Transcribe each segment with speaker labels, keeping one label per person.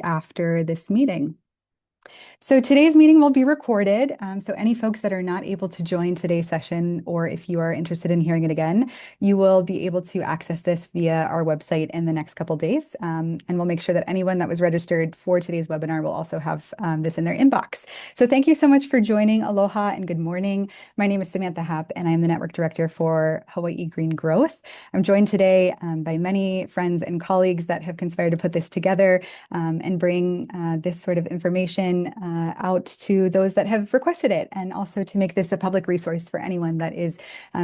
Speaker 1: after this meeting. So today's meeting will be recorded. So any folks that are not able to join today's session, or if you are interested in hearing it again, you will be able to access this via our website in the next couple days. And we'll make sure that anyone that was registered for today's webinar will also have this in their inbox. So thank you so much for joining. Aloha and good morning. My name is Samantha Happ, and I am the Network Director for Hawaii Green Growth. I'm joined today by many friends and colleagues that have conspired to put this together and bring this sort of information out to those that have requested it, and also to make this a public resource for anyone that is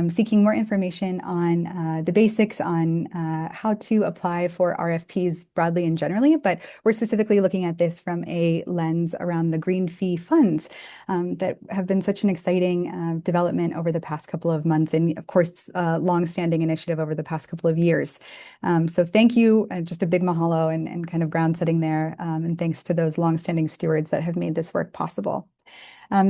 Speaker 1: seeking more information on the basics on how to apply for RFPs broadly and generally. But we're specifically looking at this from a lens around the green fee funds that have been such an exciting development over the past couple of months, and of course, longstanding initiative over the past couple of years. So thank you, just a big mahalo and kind of ground setting there, and thanks to those longstanding stewards that have made this work possible.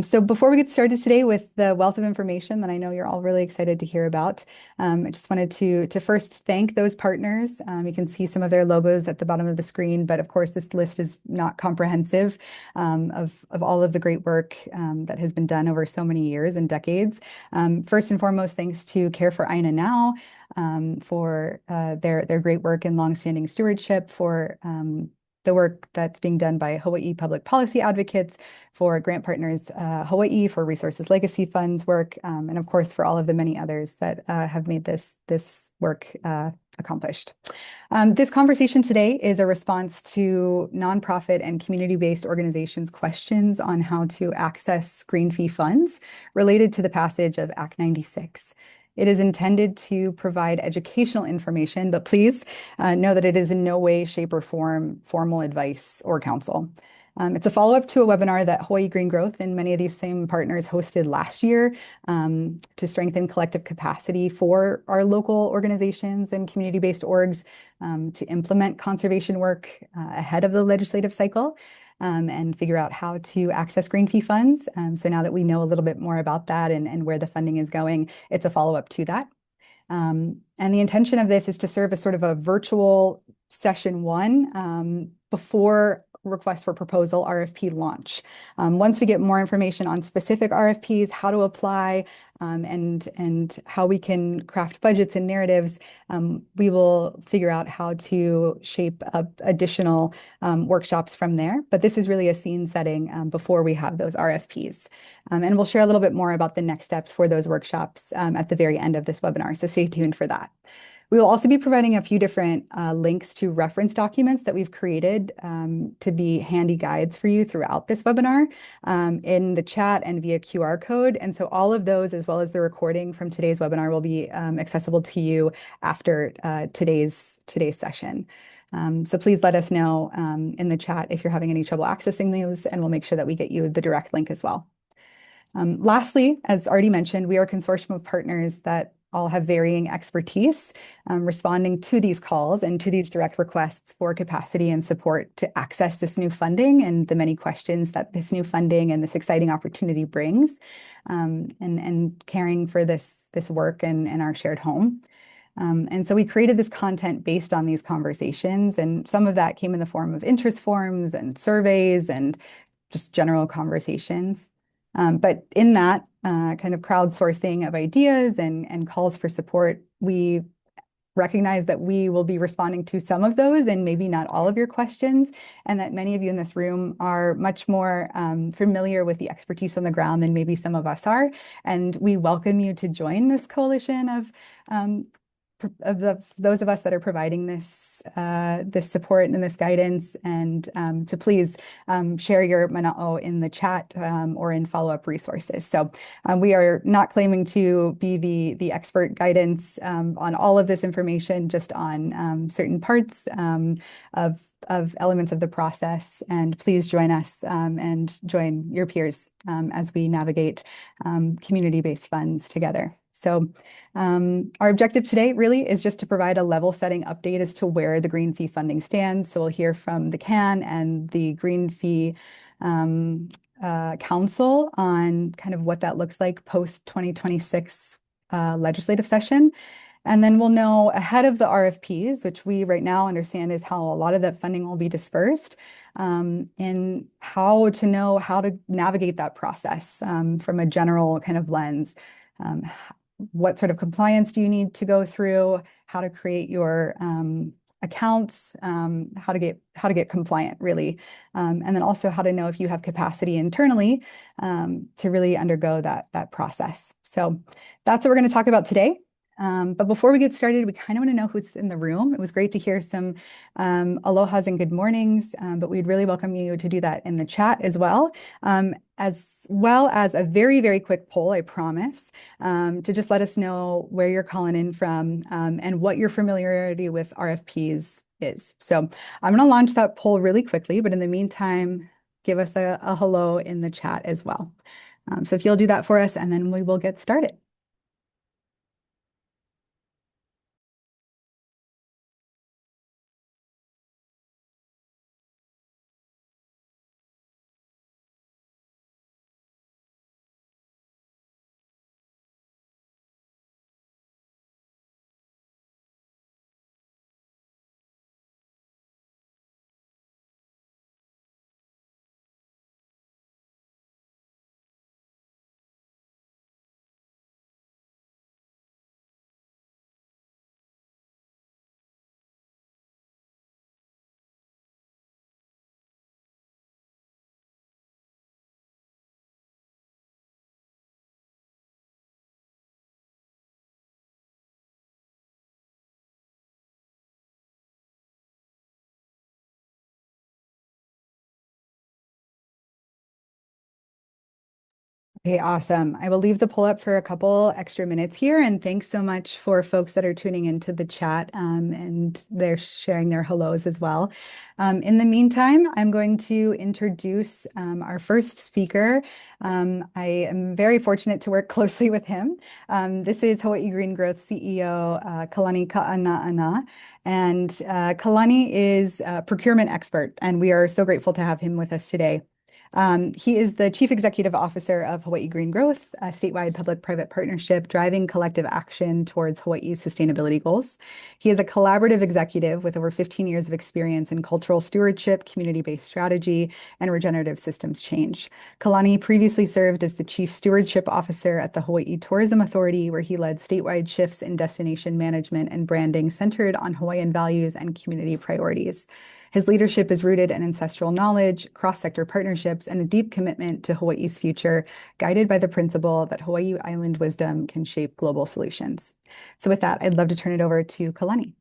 Speaker 1: So before we get started today with the wealth of information that I know you're all really excited to hear about, I just wanted to first thank those partners. You can see some of their logos at the bottom of the screen, but of course this list is not comprehensive of all of the great work that has been done over so many years and decades. First and foremost, thanks to Care for Aina Now for their great work and longstanding stewardship, for the work that's being done by Hawaii public policy advocates, for grant partners Hawai'i, for Resources Legacy Fund's work, and of course for all of the many others that have made this work accomplished. This conversation today is a response to nonprofit and community-based organizations' questions on how to access green fee funds related to the passage of Act 96. It is intended to provide educational information, but please know that it is in no way, shape, or form formal advice or counsel. It's a follow-up to a webinar that Hawaii Green Growth and many of these same partners hosted last year to strengthen collective capacity for our local organizations and community-based orgs to implement conservation work ahead of the legislative cycle. And figure out how to access green fee funds. So now that we know a little bit more about that and where the funding is going, it's a follow-up to that. And the intention of this is to serve as sort of a virtual session one before request for proposal RFP launch. Once we get more information on specific RFPs, how to apply, and how we can craft budgets and narratives, we will figure out how to shape up additional workshops from there. But this is really a scene setting before we have those RFPs. And we'll share a little bit more about the next steps for those workshops at the very end of this webinar, so stay tuned for that. We will also be providing a few different links to reference documents that we've created to be handy guides for you throughout this webinar in the chat and via QR code. And so all of those, as well as the recording from today's webinar, will be accessible to you after today's session. So please let us know in the chat if you're having any trouble accessing those, and we'll make sure that we get you the direct link as well. Lastly, as already mentioned, we are a consortium of partners that all have varying expertise responding to these calls and to these direct requests for capacity and support to access this new funding and the many questions that this new funding and this exciting opportunity brings, and caring for this work and our shared home. And so we created this content based on these conversations, and some of that came in the form of interest forms and surveys and just general conversations. But in that kind of crowdsourcing of ideas and calls for support, we recognize that we will be responding to some of those and maybe not all of your questions, and that many of you in this room are much more familiar with the expertise on the ground than maybe some of us are. And we welcome you to join this coalition of those of us that are providing this support and this guidance, and to please share your mana'o in the chat or in follow-up resources. So we are not claiming to be the expert guidance on all of this information, just on certain parts of elements of the process. And please join us and join your peers as we navigate community-based funds together. So our objective today really is just to provide a level setting update as to where the green fee funding stands. So we'll hear from the CAN and the Green Fee Council on kind of what that looks like post 2026 legislative session. And then we'll know ahead of the RFPs, which we right now understand is how a lot of that funding will be dispersed, and how to know how to navigate that process from a general kind of lens. What sort of compliance do you need to go through? How to create your accounts, how to get compliant, really, and then also how to know if you have capacity internally to really undergo that process. So that's what we're going to talk about today. But before we get started, we kind of want to know who's in the room. It was great to hear some alohas and good mornings, but we'd really welcome you to do that in the chat as well as a very, very quick poll, I promise, to just let us know where you're calling in from and what your familiarity with RFPs is. So I'm going to launch that poll really quickly, but in the meantime, give us a hello in the chat as well. So if you'll do that for us, and then we will get started. Okay, awesome. I will leave the poll up for a couple extra minutes here. And thanks so much for folks that are tuning into the chat and they're sharing their hellos as well. In the meantime, I'm going to introduce our first speaker. I am very fortunate to work closely with him. This is Hawai'i Green Growth CEO Kalani Ka'ana'ana. And Kalani is a procurement expert, and we are so grateful to have him with us today. He is the Chief Executive Officer of Hawai'i Green Growth, a statewide public-private partnership driving collective action towards Hawaii's sustainability goals. He is a collaborative executive with over 15 years of experience in cultural stewardship, community-based strategy, and regenerative systems change. Kalani previously served as the Chief Stewardship Officer at the Hawaii Tourism Authority, where he led statewide shifts in destination management and branding centered on Hawaiian values and community priorities. His leadership is rooted in ancestral knowledge, cross-sector partnerships, and a deep commitment to Hawaii's future, guided by the principle that Hawaii island wisdom can shape global solutions. So with that, I'd love to turn it over to Kalani.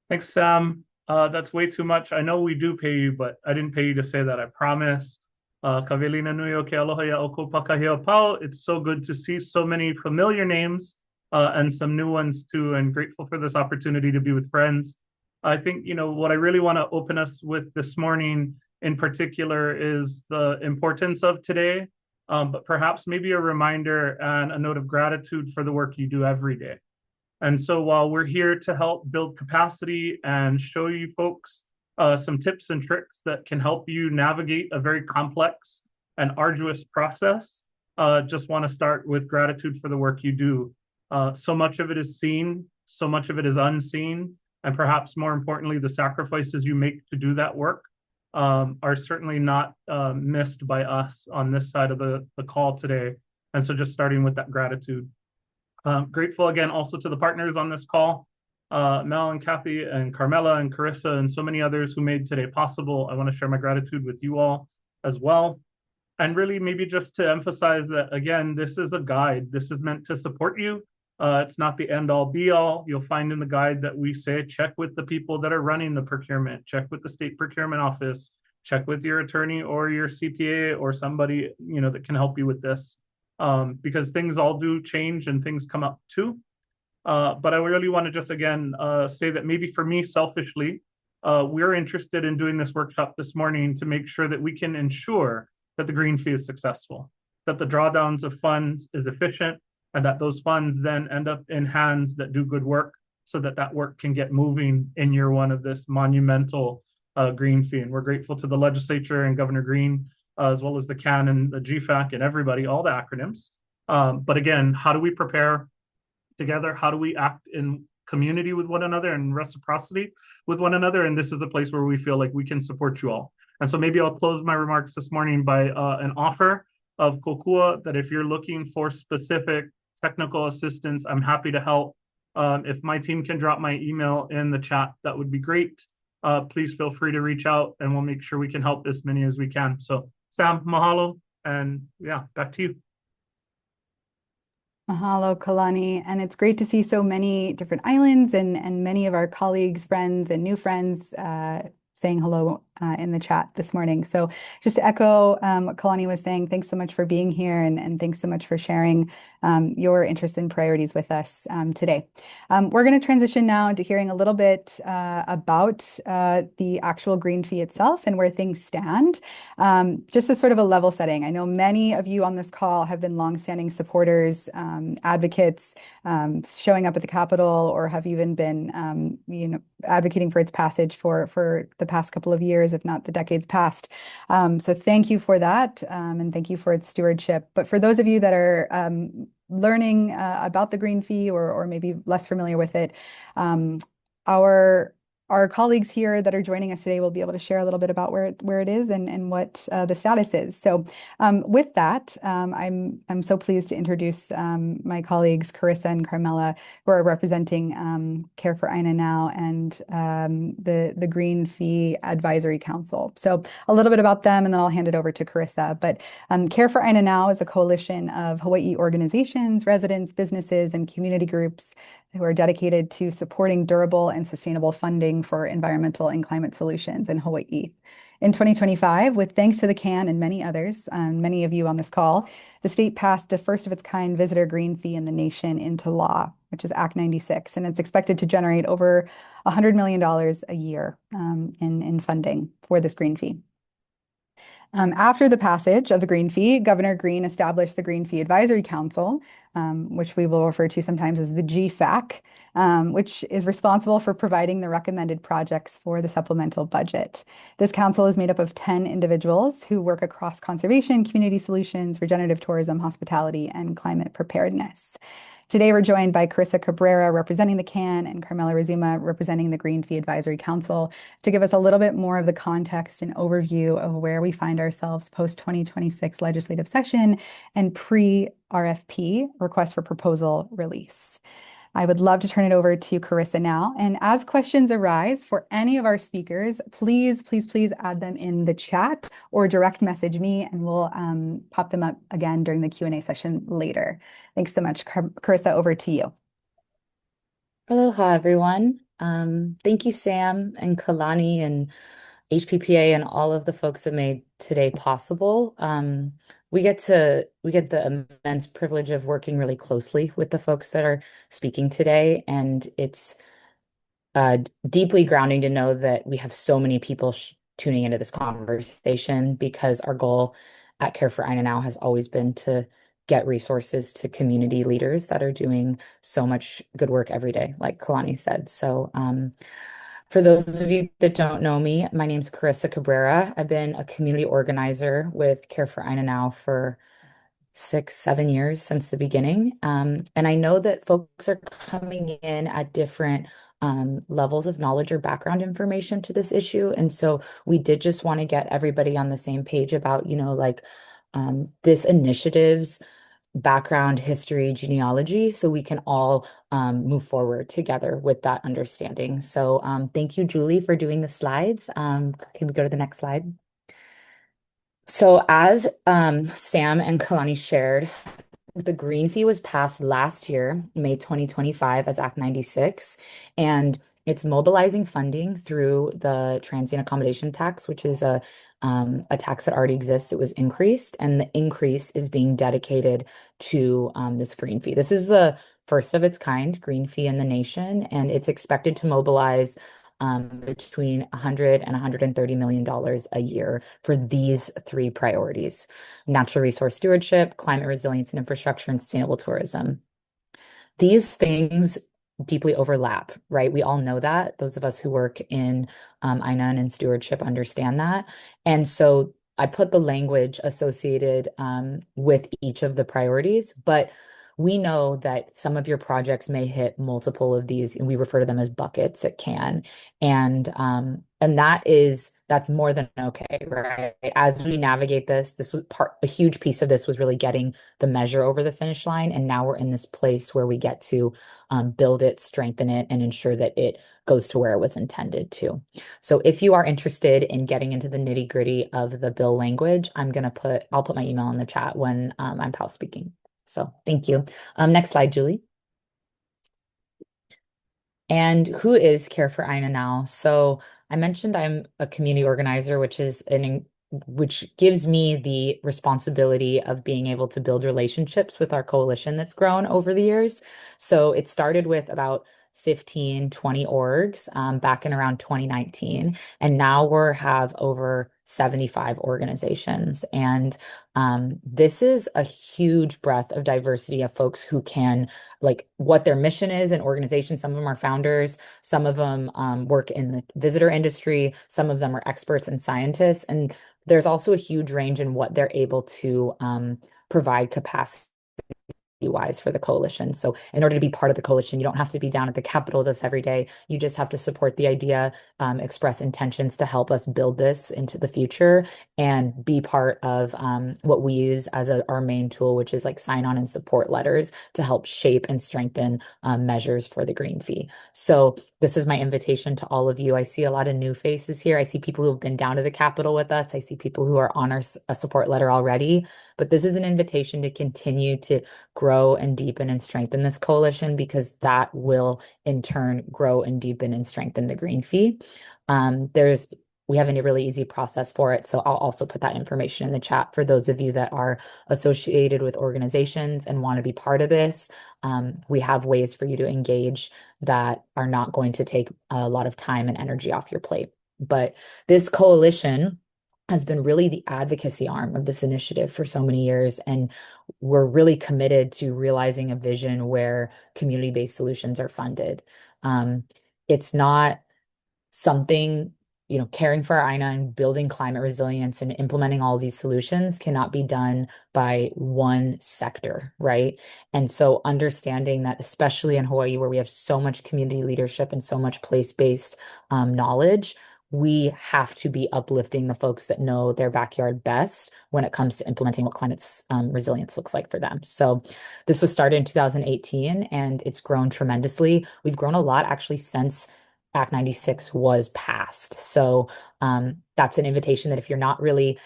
Speaker 2: Thanks, Sam. That's way too much. I know we do pay you, but I didn't pay you to say that, I promise. Kavelina nui o ke aloha ia oko pakahia pau. It's so good to see so many familiar names and some new ones too, and grateful for this opportunity to be with friends. I think, what I really want to open us with this morning in particular is the importance of today, but perhaps maybe a reminder and a note of gratitude for the work you do every day. And so while we're here to help build capacity and show you folks some tips and tricks that can help you navigate a very complex and arduous process, just want to start with gratitude for the work you do. So much of it is seen, so much of it is unseen, and perhaps more importantly, the sacrifices you make to do that work are certainly not missed by us on this side of the call today. And so just starting with that gratitude. Grateful again also to the partners on this call, Mel and Kathy and Carmela and Carissa and so many others who made today possible. I want to share my gratitude with you all as well. And really maybe just to emphasize that, again, this is a guide. This is meant to support you. It's not the end all be all. You'll find in the guide that we say, check with the people that are running the procurement, check with the state procurement office, check with your attorney or your CPA or somebody, that can help you with this. Because things all do change and things come up too. But I really want to just again say that maybe for me selfishly, we're interested in doing this workshop this morning to make sure that we can ensure that the green fee is successful, that the drawdowns of funds is efficient, and that those funds then end up in hands that do good work so that that work can get moving in year one of this monumental green fee. And we're grateful to the legislature and Governor Green, as well as the CAN and the GFAC and everybody, all the acronyms. But again, how do we prepare? together? How do we act in community with one another and reciprocity with one another? And this is a place where we feel like we can support you all. And so maybe I'll close my remarks this morning by an offer of kokua that if you're looking for specific technical assistance, I'm happy to help. If my team can drop my email in the chat, that would be great. Please feel free to reach out and we'll make sure we can help as many as we can. So Sam, mahalo. And yeah, back to you.
Speaker 1: Mahalo, Kalani. And it's great to see so many different islands and many of our colleagues, friends, and new friends saying hello in the chat this morning. So just to echo what Kalani was saying, thanks so much for being here and thanks so much for sharing your interests and priorities with us today. We're going to transition now into hearing a little bit about the actual green fee itself and where things stand. Just as sort of a level setting, I know many of you on this call have been longstanding supporters, advocates, showing up at the Capitol, or have even been, advocating for its passage for the past couple of years, if not the decades past. So thank you for that, and thank you for its stewardship. But for those of you that are learning about the green fee or maybe less familiar with it, our colleagues here that are joining us today will be able to share a little bit about where it is and what the status is. So with that, I'm so pleased to introduce my colleagues Carissa and Carmela, who are representing Care for Aina Now and the Green Fee Advisory Council. So a little bit about them, and then I'll hand it over to Carissa. But Care for Aina Now is a coalition of Hawaii organizations, residents, businesses, and community groups who are dedicated to supporting durable and sustainable funding for environmental and climate solutions in Hawaii. In 2025, with thanks to the CAN and many others, many of you on this call, the state passed the first of its kind visitor green fee in the nation into law, which is Act 96, and it's expected to generate over $100 million a year in funding for this green fee. After the passage of the Green Fee, Governor Green established the Green Fee Advisory Council, which we will refer to sometimes as the GFAC, which is responsible for providing the recommended projects for the supplemental budget. This council is made up of 10 individuals who work across conservation, community solutions, regenerative tourism, hospitality, and climate preparedness. Today, we're joined by Carissa Cabrera, representing the CAN, and Carmela Rizuma, representing the Green Fee Advisory Council, to give us a little bit more of the context and overview of where we find ourselves post-2026 legislative session and pre-RFP, request for proposal release. I would love to turn it over to Carissa now. And as questions arise for any of our speakers, please, please, please add them in the chat or direct message me, and we'll pop them up again during the Q&A session later. Thanks so much. Carissa, over to you.
Speaker 3: Aloha, everyone. Thank you, Sam and Kalani and HPPA and all of the folks that made today possible. We get the immense privilege of working really closely with the folks that are speaking today, and it's deeply grounding to know that we have so many people tuning into this conversation, because our goal at Care for Aina Now has always been to get resources to community leaders that are doing so much good work every day, like Kalani said. So for those of you that don't know me, my name's Carissa Cabrera. I've been a community organizer with Care for Aina Now for 6-7 years since the beginning. And I know that folks are coming in at different levels of knowledge or background information to this issue. And so we did just want to get everybody on the same page about, this initiative's background, history, genealogy, so we can all move forward together with that understanding. So thank you, Julie, for doing the slides. Can we go to the next slide? So as Sam and Kalani shared, the green fee was passed last year, May 2025, as Act 96, and it's mobilizing funding through the transient accommodation tax, which is a tax that already exists. It was increased, and the increase is being dedicated to this green fee. This is the first of its kind green fee in the nation, and it's expected to mobilize between $100 and $130 million a year for these three priorities: natural resource stewardship, climate resilience and infrastructure, and sustainable tourism. These things deeply overlap, right? We all know that. Those of us who work in Aina and in stewardship understand that. And so I put the language associated with each of the priorities, but we know that some of your projects may hit multiple of these, and we refer to them as buckets at CAN. And that's more than okay, right? As we navigate this was a huge piece of this was really getting the measure over the finish line. And now we're in this place where we get to build it, strengthen it, and ensure that it goes to where it was intended to. So if you are interested in getting into the nitty-gritty of the bill language, I'll put my email in the chat when I'm PAL speaking. So thank you. Next slide, Julie. And who is Care for Aina now? So I mentioned I'm a community organizer, which gives me the responsibility of being able to build relationships with our coalition that's grown over the years. So it started with about 15, 20 orgs back in around 2019. And now we have over 75 organizations. And this is a huge breadth of diversity of folks who can like what their mission is in organizations. Some of them are founders, some of them work in the visitor industry, some of them are experts and scientists. And there's also a huge range in what they're able to provide capacity wise for the coalition. So in order to be part of the coalition, you don't have to be down at the Capitol this every day. You just have to support the idea, express intentions to help us build this into the future and be part of what we use as our main tool, which is like sign on and support letters to help shape and strengthen measures for the green fee. So this is my invitation to all of you. I see a lot of new faces here. I see people who have been down to the Capitol with us. I see people who are on our support letter already, but this is an invitation to continue to grow and deepen and strengthen this coalition because that will in turn grow and deepen and strengthen the green fee. We have a really easy process for it. So I'll also put that information in the chat for those of you that are associated with organizations and want to be part of this. We have ways for you to engage that are not going to take a lot of time and energy off your plate. But this coalition has been really the advocacy arm of this initiative for so many years. And we're really committed to realizing a vision where community-based solutions are funded. It's not something, caring for our Aina and building climate resilience and implementing all these solutions cannot be done by one sector, right? And so understanding that, especially in Hawaii, where we have so much community leadership and so much place-based knowledge, we have to be uplifting the folks that know their backyard best when it comes to implementing what climate resilience looks like for them. So this was started in 2018 and it's grown tremendously. We've grown a lot actually since Act 96 was passed. So that's an invitation that if you're not really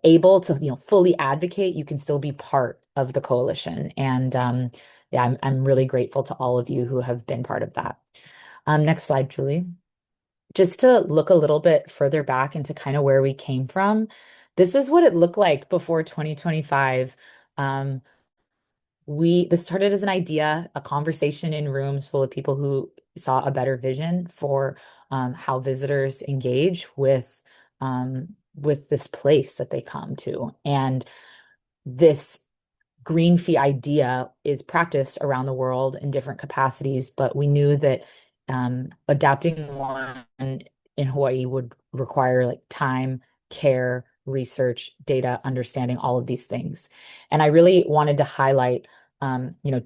Speaker 3: able to fully advocate, you can still be part of the coalition. And yeah, I'm really grateful to all of you who have been part of that. Next slide, Julie. Just to look a little bit further back into kind of where we came from, this is what it looked like before 2025. This started as an idea, a conversation in rooms full of people who saw a better vision for how visitors engage with this place that they come to. And this green fee idea is practiced around the world in different capacities, but we knew that adapting one in Hawaii would require like time, care, research, data, understanding all of these things. And I really wanted to highlight,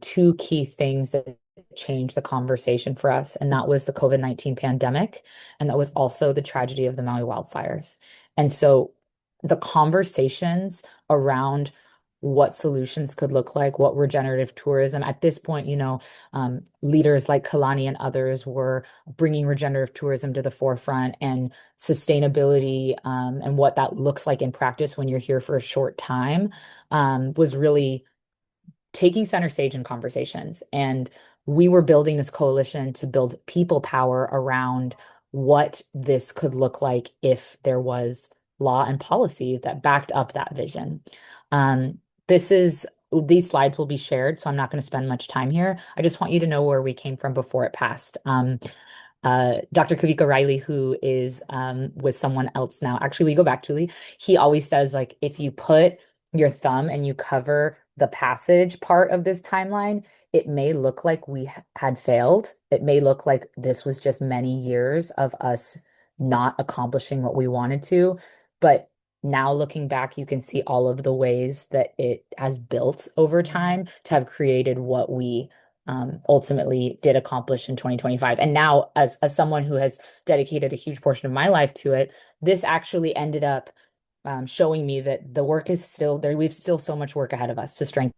Speaker 3: two key things that changed the conversation for us, and that was the COVID-19 pandemic, and that was also the tragedy of the Maui wildfires. And so the conversations around what solutions could look like, what regenerative tourism. At this point, leaders like Kalani and others were bringing regenerative tourism to the forefront and sustainability and what that looks like in practice when you're here for a short time was really taking center stage in conversations. And we were building this coalition to build people power around what this could look like if there was law and policy that backed up that vision. These slides will be shared, so I'm not going to spend much time here. I just want you to know where we came from before it passed. Dr. Kavika Riley, who is with someone else now. Actually, we go back, Julie. He always says, like, if you put your thumb and you cover the passage part of this timeline, it may look like we had failed. It may look like this was just many years of us not accomplishing what we wanted to. But now looking back, you can see all of the ways that it has built over time to have created what we ultimately did accomplish in 2025. And now, as someone who has dedicated a huge portion of my life to it, this actually ended up showing me that the work is still there. We've still so much work ahead of us to strengthen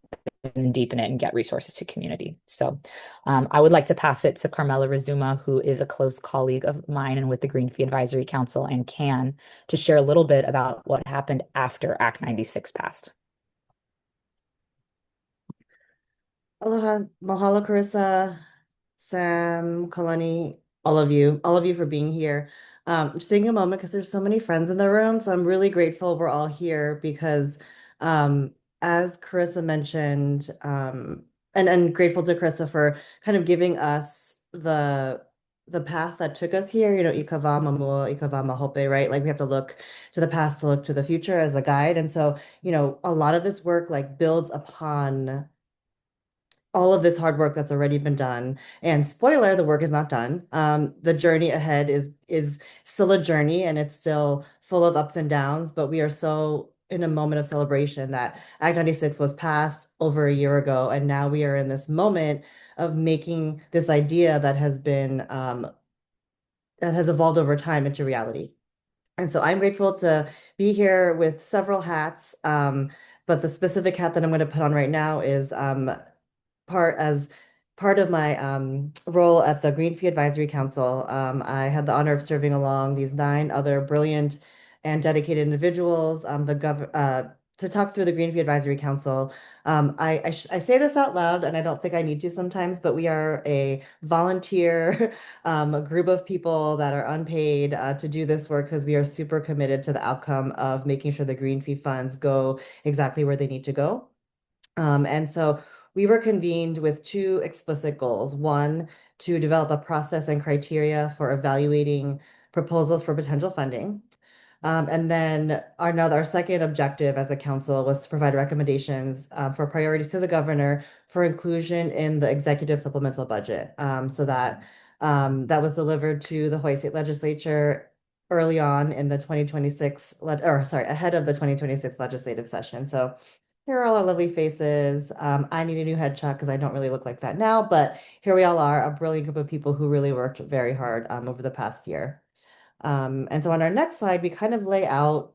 Speaker 3: and deepen it and get resources to community. So I would like to pass it to Carmela Rizuma, who is a close colleague of mine and with the Green Fee Advisory Council and CAN, to share a little bit about what happened after Act 96 passed.
Speaker 4: Aloha, mahalo, Carissa, Sam, Kalani, all of you for being here. Just taking a moment because there's so many friends in the room, so I'm really grateful we're all here because, as Carissa mentioned, and grateful to Carissa for kind of giving us the path that took us here. You know, ikava mamua, ikava mahope, right? Like we have to look to the past to look to the future as a guide, and so you know, a lot of this work like builds upon all of this hard work that's already been done. And spoiler, the work is not done. The journey ahead is still a journey and it's still full of ups and downs, but we are so in a moment of celebration that Act 96 was passed over a year ago, and now we are in this moment of making this idea that has been that has evolved over time into reality. And so I'm grateful to be here with several hats. But the specific hat that I'm going to put on right now is as part of my role at the Green Fee Advisory Council. I had the honor of serving along these 9 other brilliant and dedicated individuals to talk through the Green Fee Advisory Council. I say this out loud, and I don't think I need to sometimes, but we are a volunteer a group of people that are unpaid to do this work because we are super committed to the outcome of making sure the Green Fee funds go exactly where they need to go. And so we were convened with 2 explicit goals. One, to develop a process and criteria for evaluating proposals for potential funding. And then our second objective as a council was to provide recommendations for priorities to the governor for inclusion in the executive supplemental budget. So that was delivered to the Hawaii State Legislature early on in the 2026, ahead of the 2026 legislative session. So here are all our lovely faces. I need a new headshot because I don't really look like that now, but here we all are, a brilliant group of people who really worked very hard over the past year. And so on our next slide, we kind of lay out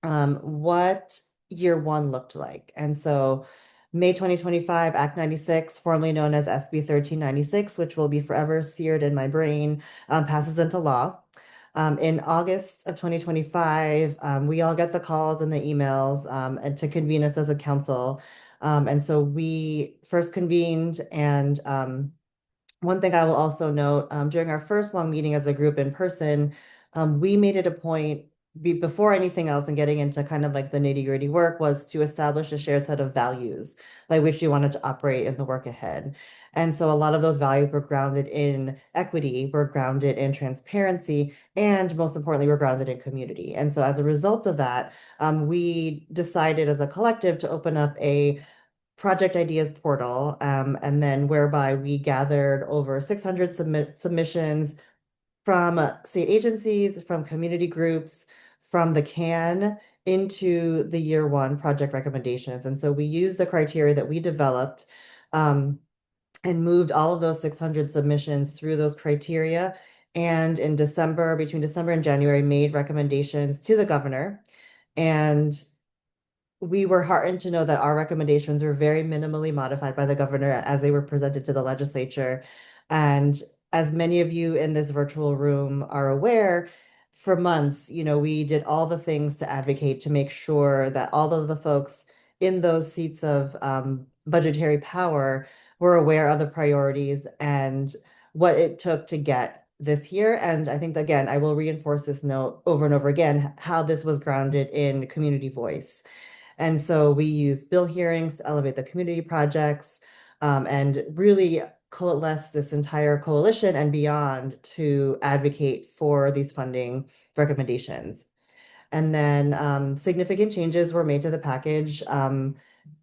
Speaker 4: what year one looked like. And so May 2025, Act 96, formerly known as SB 1396, which will be forever seared in my brain, passes into law. In August of 2025, we all get the calls and the emails and to convene us as a council. And so we first convened, and one thing I will also note, during our first long meeting as a group in person, we made it a point before anything else and getting into kind of like the nitty-gritty work was to establish a shared set of values by which we wanted to operate in the work ahead. And so a lot of those values were grounded in equity, were grounded in transparency, and most importantly, were grounded in community. And so as a result of that, we decided as a collective to open up a project ideas portal, and then whereby we gathered over 600 submissions from state agencies, from community groups, from the CAN into the year one project recommendations. And so we used the criteria that we developed and moved all of those 600 submissions through those criteria. And in December, between December and January, made recommendations to the governor. And we were heartened to know that our recommendations were very minimally modified by the governor as they were presented to the legislature. And as many of you in this virtual room are aware, for months, you know, we did all the things to advocate to make sure that all of the folks in those seats of budgetary power were aware of the priorities and what it took to get this here. And I think, again, I will reinforce this note over and over again, how this was grounded in community voice. And so we used bill hearings to elevate the community projects and really coalesce this entire coalition and beyond to advocate for these funding recommendations. And then significant changes were made to the package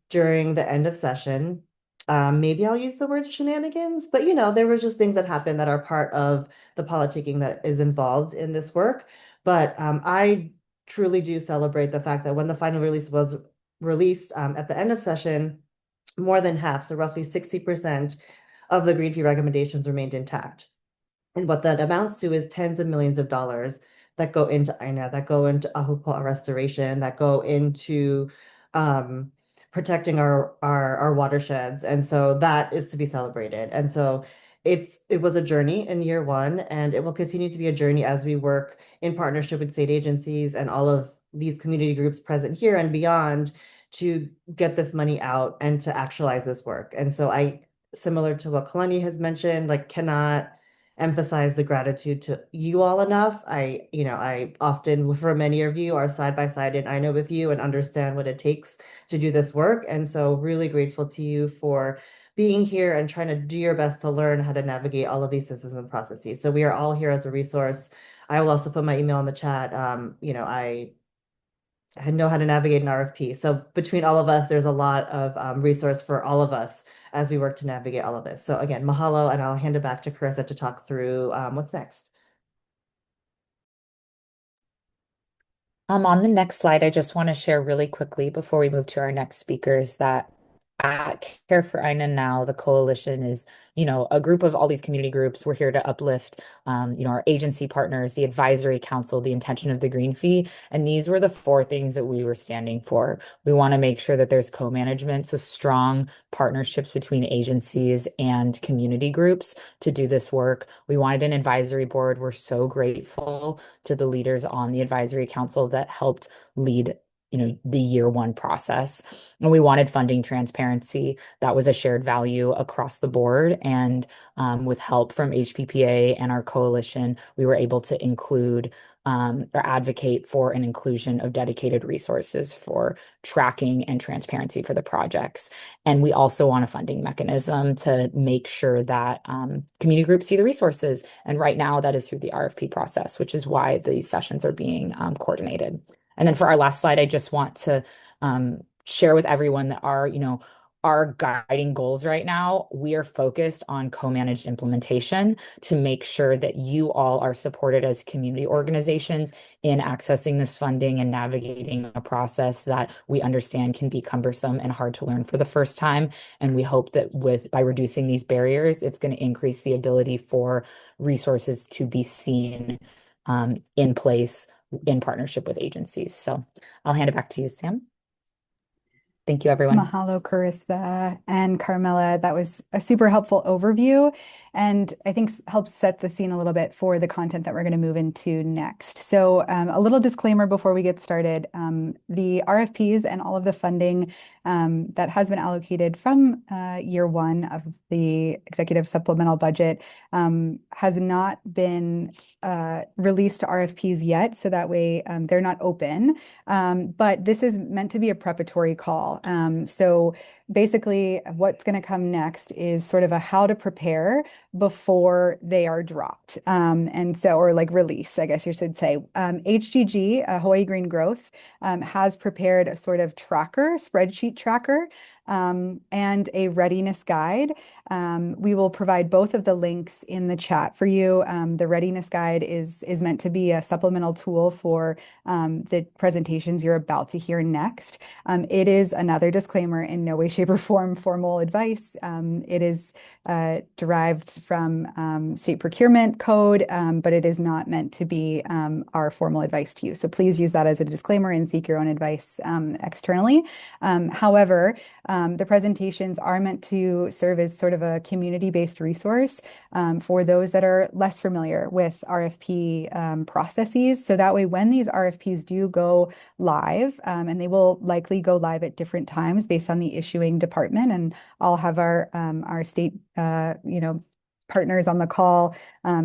Speaker 4: during the end of session. Maybe I'll use the word shenanigans, but you know, there were just things that happen that are part of the politicking that is involved in this work. But I truly do celebrate the fact that when the final release was released at the end of session, more than half, so roughly 60% of the green fee recommendations remained intact. And what that amounts to is tens of millions of dollars that go into Aina, that go into Ahupua'a restoration, that go into protecting our watersheds. And so that is to be celebrated. And so it was a journey in year one, and it will continue to be a journey as we work in partnership with state agencies and all of these community groups present here and beyond to get this money out and to actualize this work. And so similar to what Kalani has mentioned, like cannot emphasize the gratitude to you all enough. I often, for many of you, are side by side in Aina with you and understand what it takes to do this work. And so really grateful to you for being here and trying to do your best to learn how to navigate all of these systems and processes. So we are all here as a resource. I will also put my email in the chat. I know how to navigate an RFP. So between all of us, there's a lot of resource for all of us as we work to navigate all of this. So again, mahalo, and I'll hand it back to Carissa to talk through what's next.
Speaker 3: On the next slide, I just want to share really quickly before we move to our next speakers that at Care for Aina Now, the coalition is, a group of all these community groups. We're here to uplift, our agency partners, the advisory council, the intention of the green fee. And these were the four things that we were standing for. We want to make sure that there's co-management, so strong partnerships between agencies and community groups to do this work. We wanted an advisory board. We're so grateful to the leaders on the advisory council that helped lead the year one process. And we wanted funding transparency. That was a shared value across the board. And with help from HPPA and our coalition, we were able to include or advocate for an inclusion of dedicated resources for tracking and transparency for the projects. And we also want a funding mechanism to make sure that community groups see the resources. And right now that is through the RFP process, which is why these sessions are being coordinated. And then for our last slide, I just want to share with everyone that our guiding goals right now, we are focused on co-managed implementation to make sure that you all are supported as community organizations in accessing this funding and navigating a process that we understand can be cumbersome and hard to learn for the first time. And we hope that by reducing these barriers, it's going to increase the ability for resources to be seen in place in partnership with agencies. So I'll hand it back to you, Sam. Thank you, everyone.
Speaker 1: Mahalo, Carissa and Carmela. That was a super helpful overview, and I think helps set the scene a little bit for the content that we're going to move into next. So a little disclaimer before we get started. The RFPs and all of the funding that has been allocated from year one of the executive supplemental budget has not been released to RFPs yet, so that way they're not open. But this is meant to be a preparatory call. So basically, what's going to come next is sort of a how to prepare before they are dropped. Or like released, I guess you should say. HGG, Hawaii Green Growth, has prepared a sort of spreadsheet tracker, and a readiness guide. We will provide both of the links in the chat for you. The readiness guide is meant to be a supplemental tool for the presentations you're about to hear next. It is another disclaimer, in no way, shape, or form formal advice. It is derived from state procurement code, but it is not meant to be our formal advice to you. So please use that as a disclaimer and seek your own advice externally. However, the presentations are meant to serve as sort of a community-based resource for those that are less familiar with RFP processes. So that way, when these RFPs do go live, and they will likely go live at different times based on the issuing department, and I'll have our state partners on the call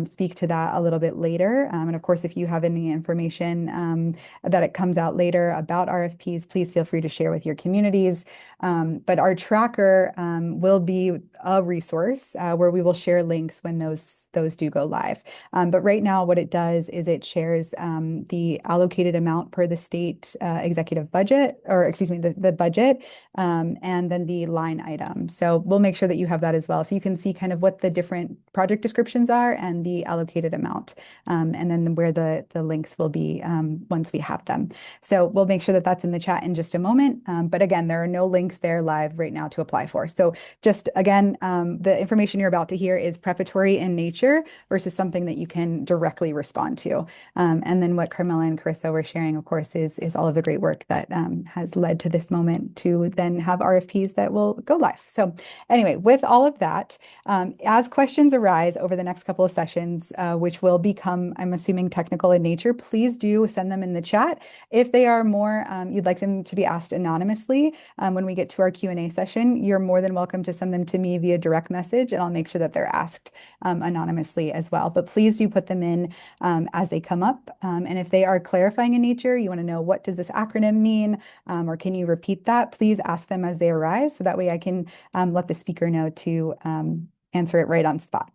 Speaker 1: speak to that a little bit later. And of course, if you have any information that it comes out later about RFPs, please feel free to share with your communities. But our tracker will be a resource where we will share links when those those do go live. But right now, what it does is it shares the allocated amount per the state executive budget, or excuse me, the budget, and then the line item. So we'll make sure that you have that as well. So you can see kind of what the different project descriptions are and the allocated amount, and then where the links will be once we have them. So we'll make sure that that's in the chat in just a moment. But again, there are no links there live right now to apply for. So just again, the information you're about to hear is preparatory in nature versus something that you can directly respond to. And then what Carmela and Carissa were sharing, of course, is all of the great work that has led to this moment to then have RFPs that will go live. So anyway, with all of that, as questions arise over the next couple of sessions, which will become, I'm assuming, technical in nature, please do send them in the chat. If they are more, you'd like them to be asked anonymously when we get to our Q&A session, you're more than welcome to send them to me via direct message, and I'll make sure that they're asked anonymously as well. But please do put them in as they come up. And if they are clarifying in nature, you want to know, what does this acronym mean? Or can you repeat that? Please ask them as they arise, so that way I can let the speaker know to answer it right on spot.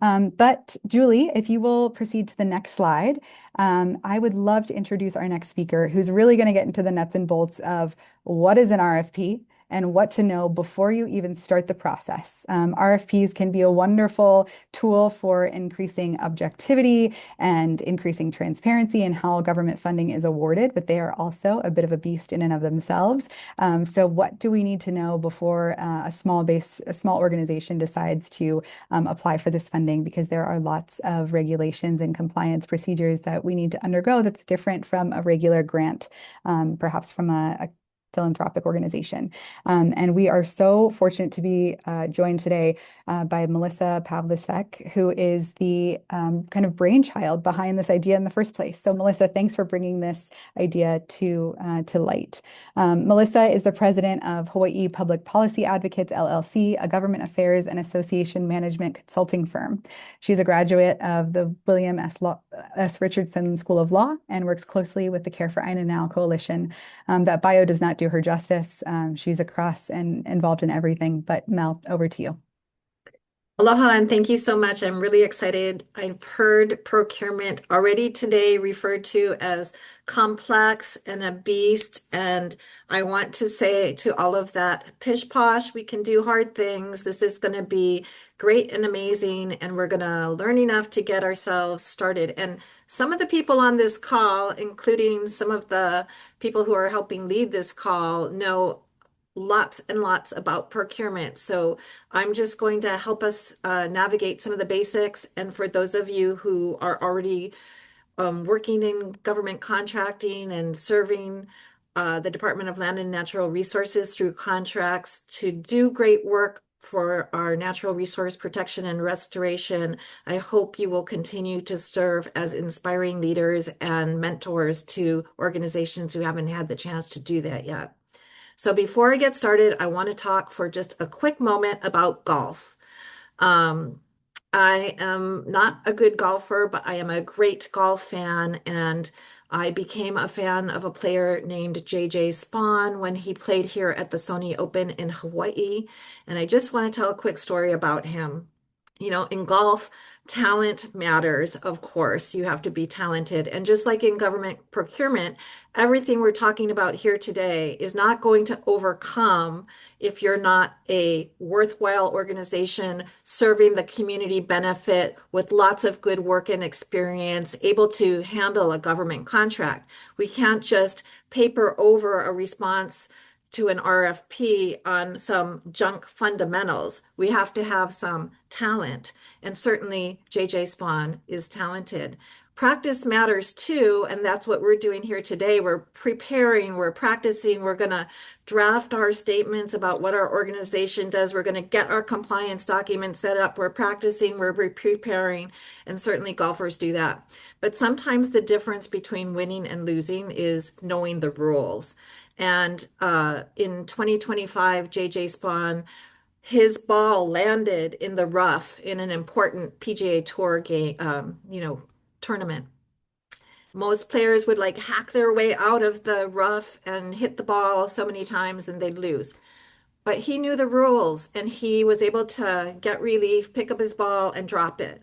Speaker 1: But Julie, if you will proceed to the next slide, I would love to introduce our next speaker, who's really going to get into the nuts and bolts of what is an RFP and what to know before you even start the process. RFPs can be a wonderful tool for increasing objectivity and increasing transparency in how government funding is awarded, but they are also a bit of a beast in and of themselves. So what do we need to know before a small organization decides to apply for this funding? Because there are lots of regulations and compliance procedures that we need to undergo that's different from a regular grant, perhaps from a philanthropic organization. And we are so fortunate to be joined today by Melissa Pavlicek, who is the kind of brainchild behind this idea in the first place. So Melissa, thanks for bringing this idea to light. Melissa is the president of Hawai'i Public Policy Advocates, LLC, a government affairs and association management consulting firm. She's a graduate of the William S. Richardson School of Law and works closely with the Care for Aina Now Coalition. That bio does not do her justice. She's across and involved in everything. But Mel, over to you.
Speaker 5: Aloha, and thank you so much. I'm really excited. I've heard procurement already today referred to as complex and a beast. And I want to say to all of that, pish posh, we can do hard things. This is going to be great and amazing. And we're going to learn enough to get ourselves started. And some of the people on this call, including some of the people who are helping lead this call, know lots and lots about procurement. So I'm just going to help us navigate some of the basics. And for those of you who are already working in government contracting and serving the Department of Land and Natural Resources through contracts to do great work for our natural resource protection and restoration, I hope you will continue to serve as inspiring leaders and mentors to organizations who haven't had the chance to do that yet. So before I get started, I want to talk for just a quick moment about golf. I am not a good golfer, but I am a great golf fan, and I became a fan of a player named JJ Spaun when he played here at the Sony Open in Hawaii. And I just want to tell a quick story about him. You know, in golf, talent matters, of course. You have to be talented. And just like in government procurement, everything we're talking about here today is not going to overcome if you're not a worthwhile organization serving the community benefit with lots of good work and experience, able to handle a government contract. We can't just paper over a response to an RFP on some junk fundamentals. We have to have some talent. And certainly JJ Spaun is talented. Practice matters too, and that's what we're doing here today. We're preparing, we're practicing, we're going to draft our statements about what our organization does. We're going to get our compliance documents set up. We're practicing, we're preparing, and certainly golfers do that. But sometimes the difference between winning and losing is knowing the rules. And in 2025, JJ Spaun, his ball landed in the rough in an important PGA Tour game, tournament. Most players would like hack their way out of the rough and hit the ball so many times and they'd lose. But he knew the rules and he was able to get relief, pick up his ball and drop it.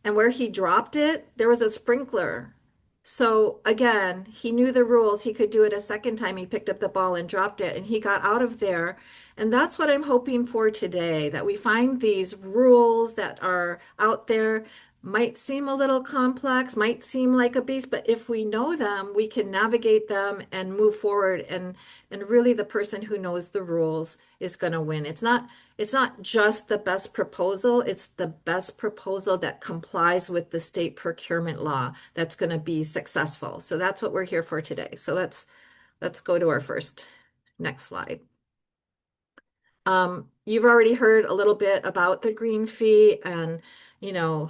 Speaker 5: and where he dropped it, there was a sprinkler. So again, he knew the rules. He could do it a second time. He picked up the ball and dropped it, and he got out of there. And that's what I'm hoping for today, that we find these rules that are out there, might seem a little complex, might seem like a beast, but if we know them, we can navigate them and move forward. And really the person who knows the rules is going to win. It's not just the best proposal, it's the best proposal that complies with the state procurement law that's going to be successful. So that's what we're here for today. So let's go to our first next slide. You've already heard a little bit about the green fee and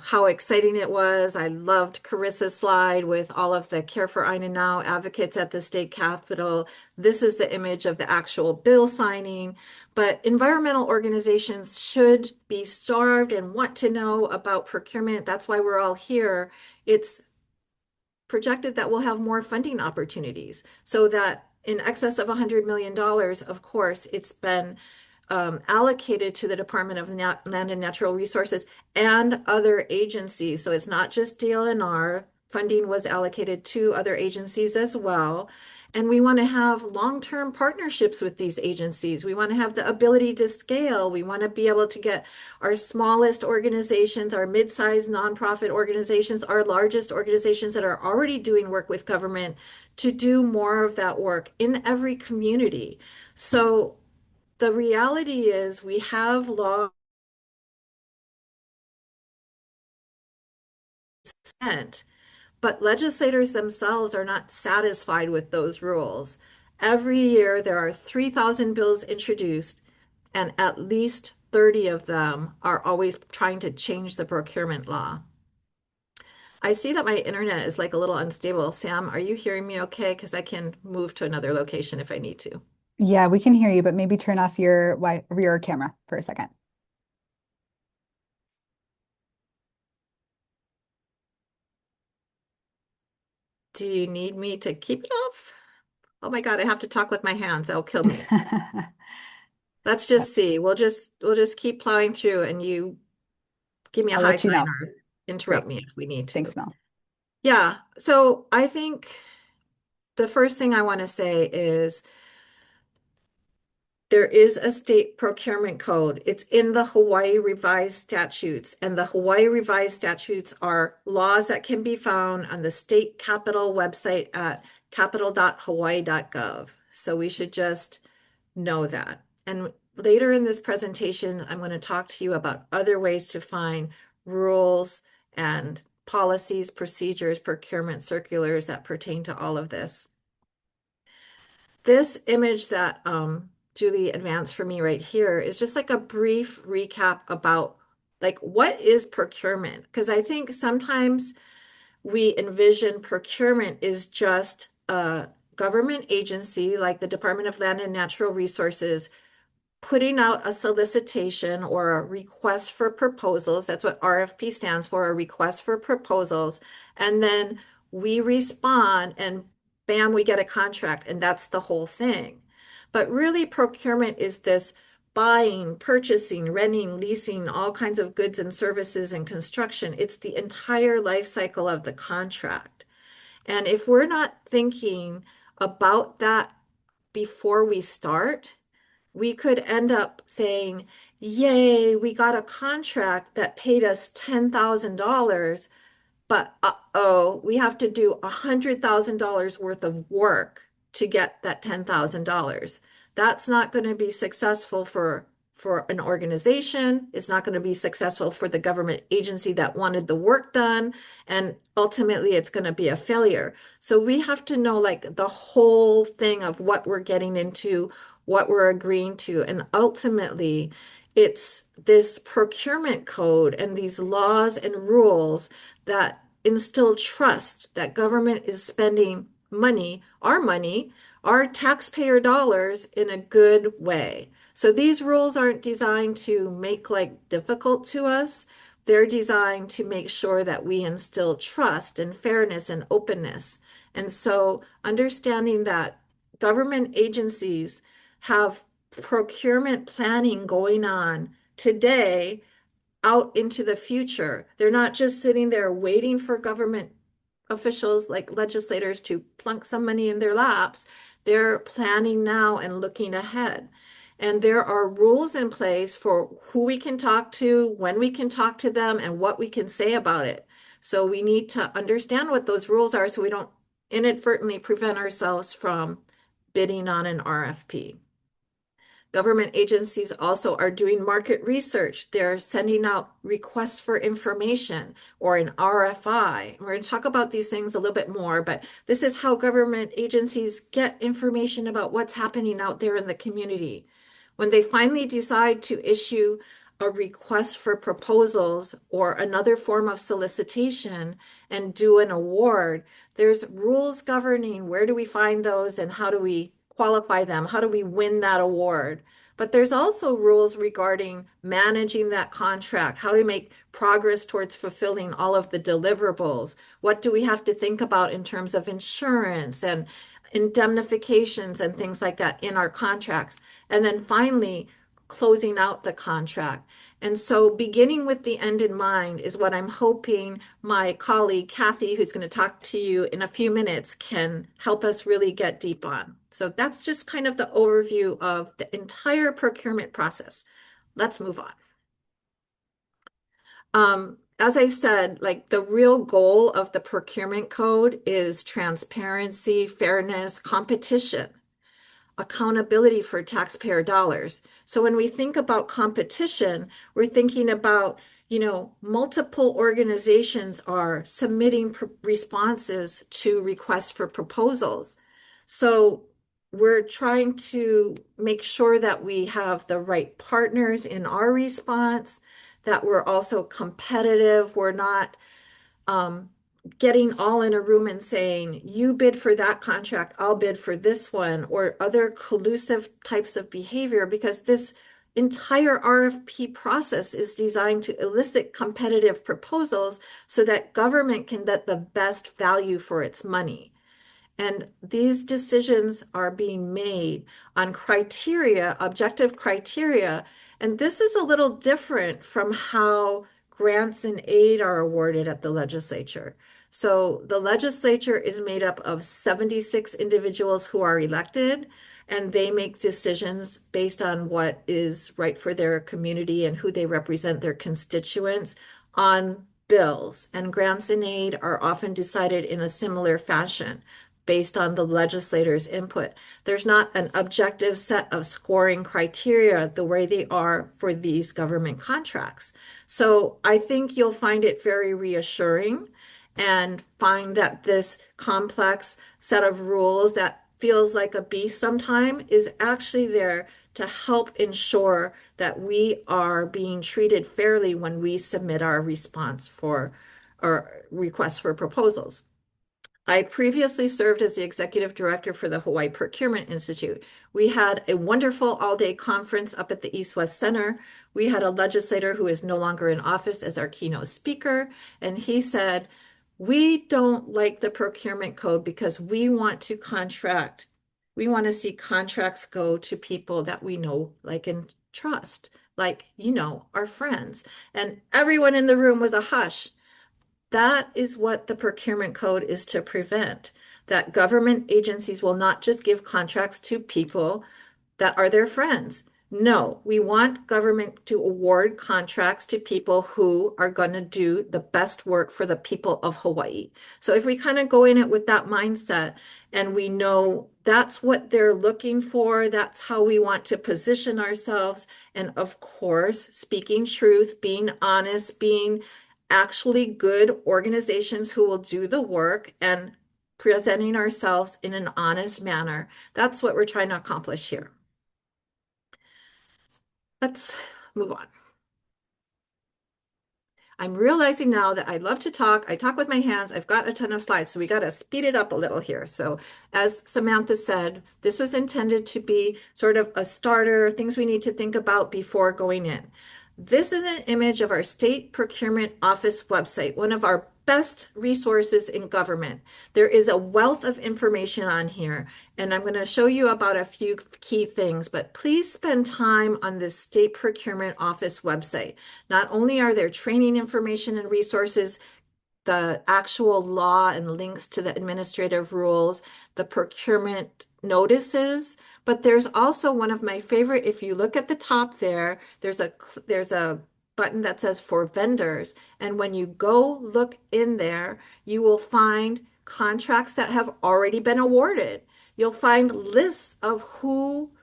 Speaker 5: how exciting it was. I loved Carissa's slide with all of the Care for Aina Now advocates at the state capitol. This is the image of the actual bill signing. But environmental organizations should be starved and want to know about procurement. That's why we're all here. It's projected that we'll have more funding opportunities, so that in excess of $100 million, of course, it's been allocated to the Department of Land and Natural Resources and other agencies. So it's not just DLNR. Funding was allocated to other agencies as well. And we want to have long-term partnerships with these agencies. We want to have the ability to scale. We want to be able to get our smallest organizations, our mid-sized nonprofit organizations, our largest organizations that are already doing work with government to do more of that work in every community. So the reality is we have law sent, but legislators themselves are not satisfied with those rules. Every year there are 3,000 bills introduced, and at least 30 of them are always trying to change the procurement law. I see that my internet is like a little unstable. Sam, are you hearing me okay? Because I can move to another location if I need to.
Speaker 1: Yeah, we can hear you, but maybe turn off your camera for a second.
Speaker 5: Do you need me to keep it off? Oh my God, I have to talk with my hands. That'll kill me. Let's just see. We'll just keep plowing through, and you give me a
Speaker 1: I'll
Speaker 5: high
Speaker 1: let you
Speaker 5: sign
Speaker 1: know.
Speaker 5: or interrupt
Speaker 1: Great.
Speaker 5: me if we need to.
Speaker 1: Thanks, Mel.
Speaker 5: Yeah. So I think the first thing I want to say is there is a state procurement code. It's in the Hawaii Revised Statutes, and the Hawaii Revised Statutes are laws that can be found on the state capitol website at capitol.hawaii.gov. So we should just know that. And later in this presentation, I'm going to talk to you about other ways to find rules and policies, procedures, procurement circulars that pertain to all of this. This image that Julie advanced for me right here is just like a brief recap about like what is procurement? Because I think sometimes we envision procurement is just a government agency like the Department of Land and Natural Resources putting out a solicitation or a request for proposals. That's what RFP stands for, a request for proposals. And then we respond and bam, we get a contract, and that's the whole thing. But really, procurement is this buying, purchasing, renting, leasing, all kinds of goods and services and construction. It's the entire life cycle of the contract. And if we're not thinking about that before we start, we could end up saying, yay, we got a contract that paid us $10,000, but uh-oh, we have to do $100,000 worth of work to get that $10,000. That's not going to be successful for an organization. It's not going to be successful for the government agency that wanted the work done. And ultimately, it's going to be a failure. So we have to know like the whole thing of what we're getting into, what we're agreeing to. And ultimately, it's this procurement code and these laws and rules that instill trust that government is spending money, our taxpayer dollars in a good way. So these rules aren't designed to make life difficult to us. They're designed to make sure that we instill trust and fairness and openness. And so understanding that government agencies have procurement planning going on today out into the future. They're not just sitting there waiting for government officials like legislators to plunk some money in their laps. They're planning now and looking ahead. And there are rules in place for who we can talk to, when we can talk to them, and what we can say about it. So we need to understand what those rules are so we don't inadvertently prevent ourselves from bidding on an RFP. Government agencies also are doing market research. They're sending out requests for information or an RFI. We're going to talk about these things a little bit more, but this is how government agencies get information about what's happening out there in the community. When they finally decide to issue a request for proposals or another form of solicitation and do an award, there's rules governing where do we find those and how do we qualify them? How do we win that award? But there's also rules regarding managing that contract, how to make progress towards fulfilling all of the deliverables. What do we have to think about in terms of insurance and indemnifications and things like that in our contracts? And then finally, closing out the contract. And so beginning with the end in mind is what I'm hoping my colleague Kathy, who's going to talk to you in a few minutes, can help us really get deep on. So that's just kind of the overview of the entire procurement process. Let's move on. As I said, like the real goal of the procurement code is transparency, fairness, competition, accountability for taxpayer dollars. So when we think about competition, we're thinking about, multiple organizations are submitting responses to requests for proposals. So we're trying to make sure that we have the right partners in our response, that we're also competitive. We're not getting all in a room and saying, you bid for that contract, I'll bid for this one, or other collusive types of behavior, because this entire RFP process is designed to elicit competitive proposals so that government can get the best value for its money. And these decisions are being made on criteria, objective criteria. And this is a little different from how grants and aid are awarded at the legislature. So the legislature is made up of 76 individuals who are elected, and they make decisions based on what is right for their community and who they represent, their constituents, on bills. And grants and aid are often decided in a similar fashion based on the legislator's input. There's not an objective set of scoring criteria the way they are for these government contracts. So I think you'll find it very reassuring and find that this complex set of rules that feels like a beast sometimes is actually there to help ensure that we are being treated fairly when we submit our response for or request for proposals. I previously served as the executive director for the Hawaii Procurement Institute. We had a wonderful all-day conference up at the East West Center. We had a legislator who is no longer in office as our keynote speaker, and he said, we don't like the procurement code because we want to contract. We want to see contracts go to people that we know, like, and trust, like, our friends. And everyone in the room was a hush. That is what the procurement code is to prevent, that government agencies will not just give contracts to people that are their friends. No, we want government to award contracts to people who are going to do the best work for the people of Hawaii. So if we kind of go in it with that mindset and we know that's what they're looking for, that's how we want to position ourselves. And of course, speaking truth, being honest, being actually good organizations who will do the work and presenting ourselves in an honest manner. That's what we're trying to accomplish here. Let's move on. I'm realizing now that I love to talk. I talk with my hands. I've got a ton of slides, so we got to speed it up a little here. So as Samantha said, this was intended to be sort of a starter, things we need to think about before going in. This is an image of our State Procurement Office website, one of our best resources in government. There is a wealth of information on here, and I'm going to show you about a few key things, but please spend time on this State Procurement Office website. Not only are there training information and resources, the actual law and links to the administrative rules, the procurement notices, but there's also one of my favorite, if you look at the top there, there's a button that says for vendors. And when you go look in there, you will find contracts that have already been awarded. You'll find lists of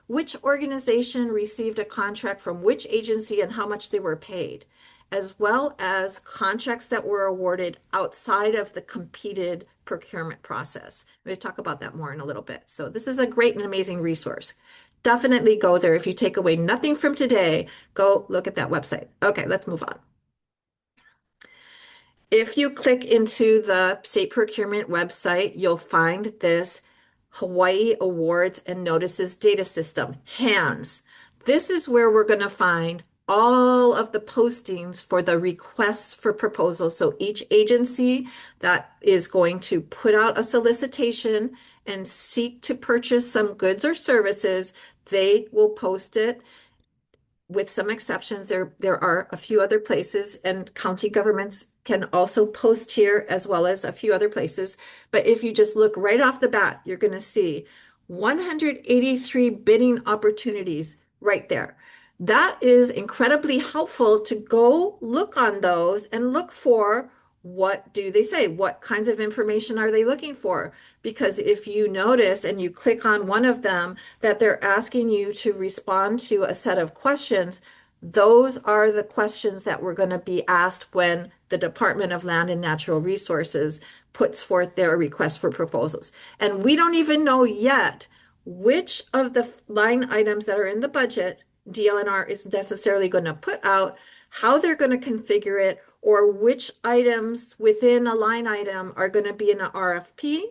Speaker 5: which organization received a contract from which agency and how much they were paid, as well as contracts that were awarded outside of the competed procurement process. We'll talk about that more in a little bit. So this is a great and amazing resource. Definitely go there. If you take away nothing from today, go look at that website. Okay, let's move on. If you click into the state procurement website, you'll find this Hawaii Awards and Notices Data System, HANS. This is where we're going to find all of the postings for the requests for proposals. So each agency that is going to put out a solicitation and seek to purchase some goods or services, they will post it. With some exceptions, there are a few other places, and county governments can also post here as well as a few other places. But if you just look right off the bat, you're going to see 183 bidding opportunities right there. That is incredibly helpful to go look on those and look for what do they say? What kinds of information are they looking for? Because if you notice and you click on one of them that they're asking you to respond to a set of questions, those are the questions that were going to be asked when the Department of Land and Natural Resources puts forth their request for proposals. And we don't even know yet which of the line items that are in the budget DLNR is necessarily going to put out, how they're going to configure it, or which items within a line item are going to be in an RFP,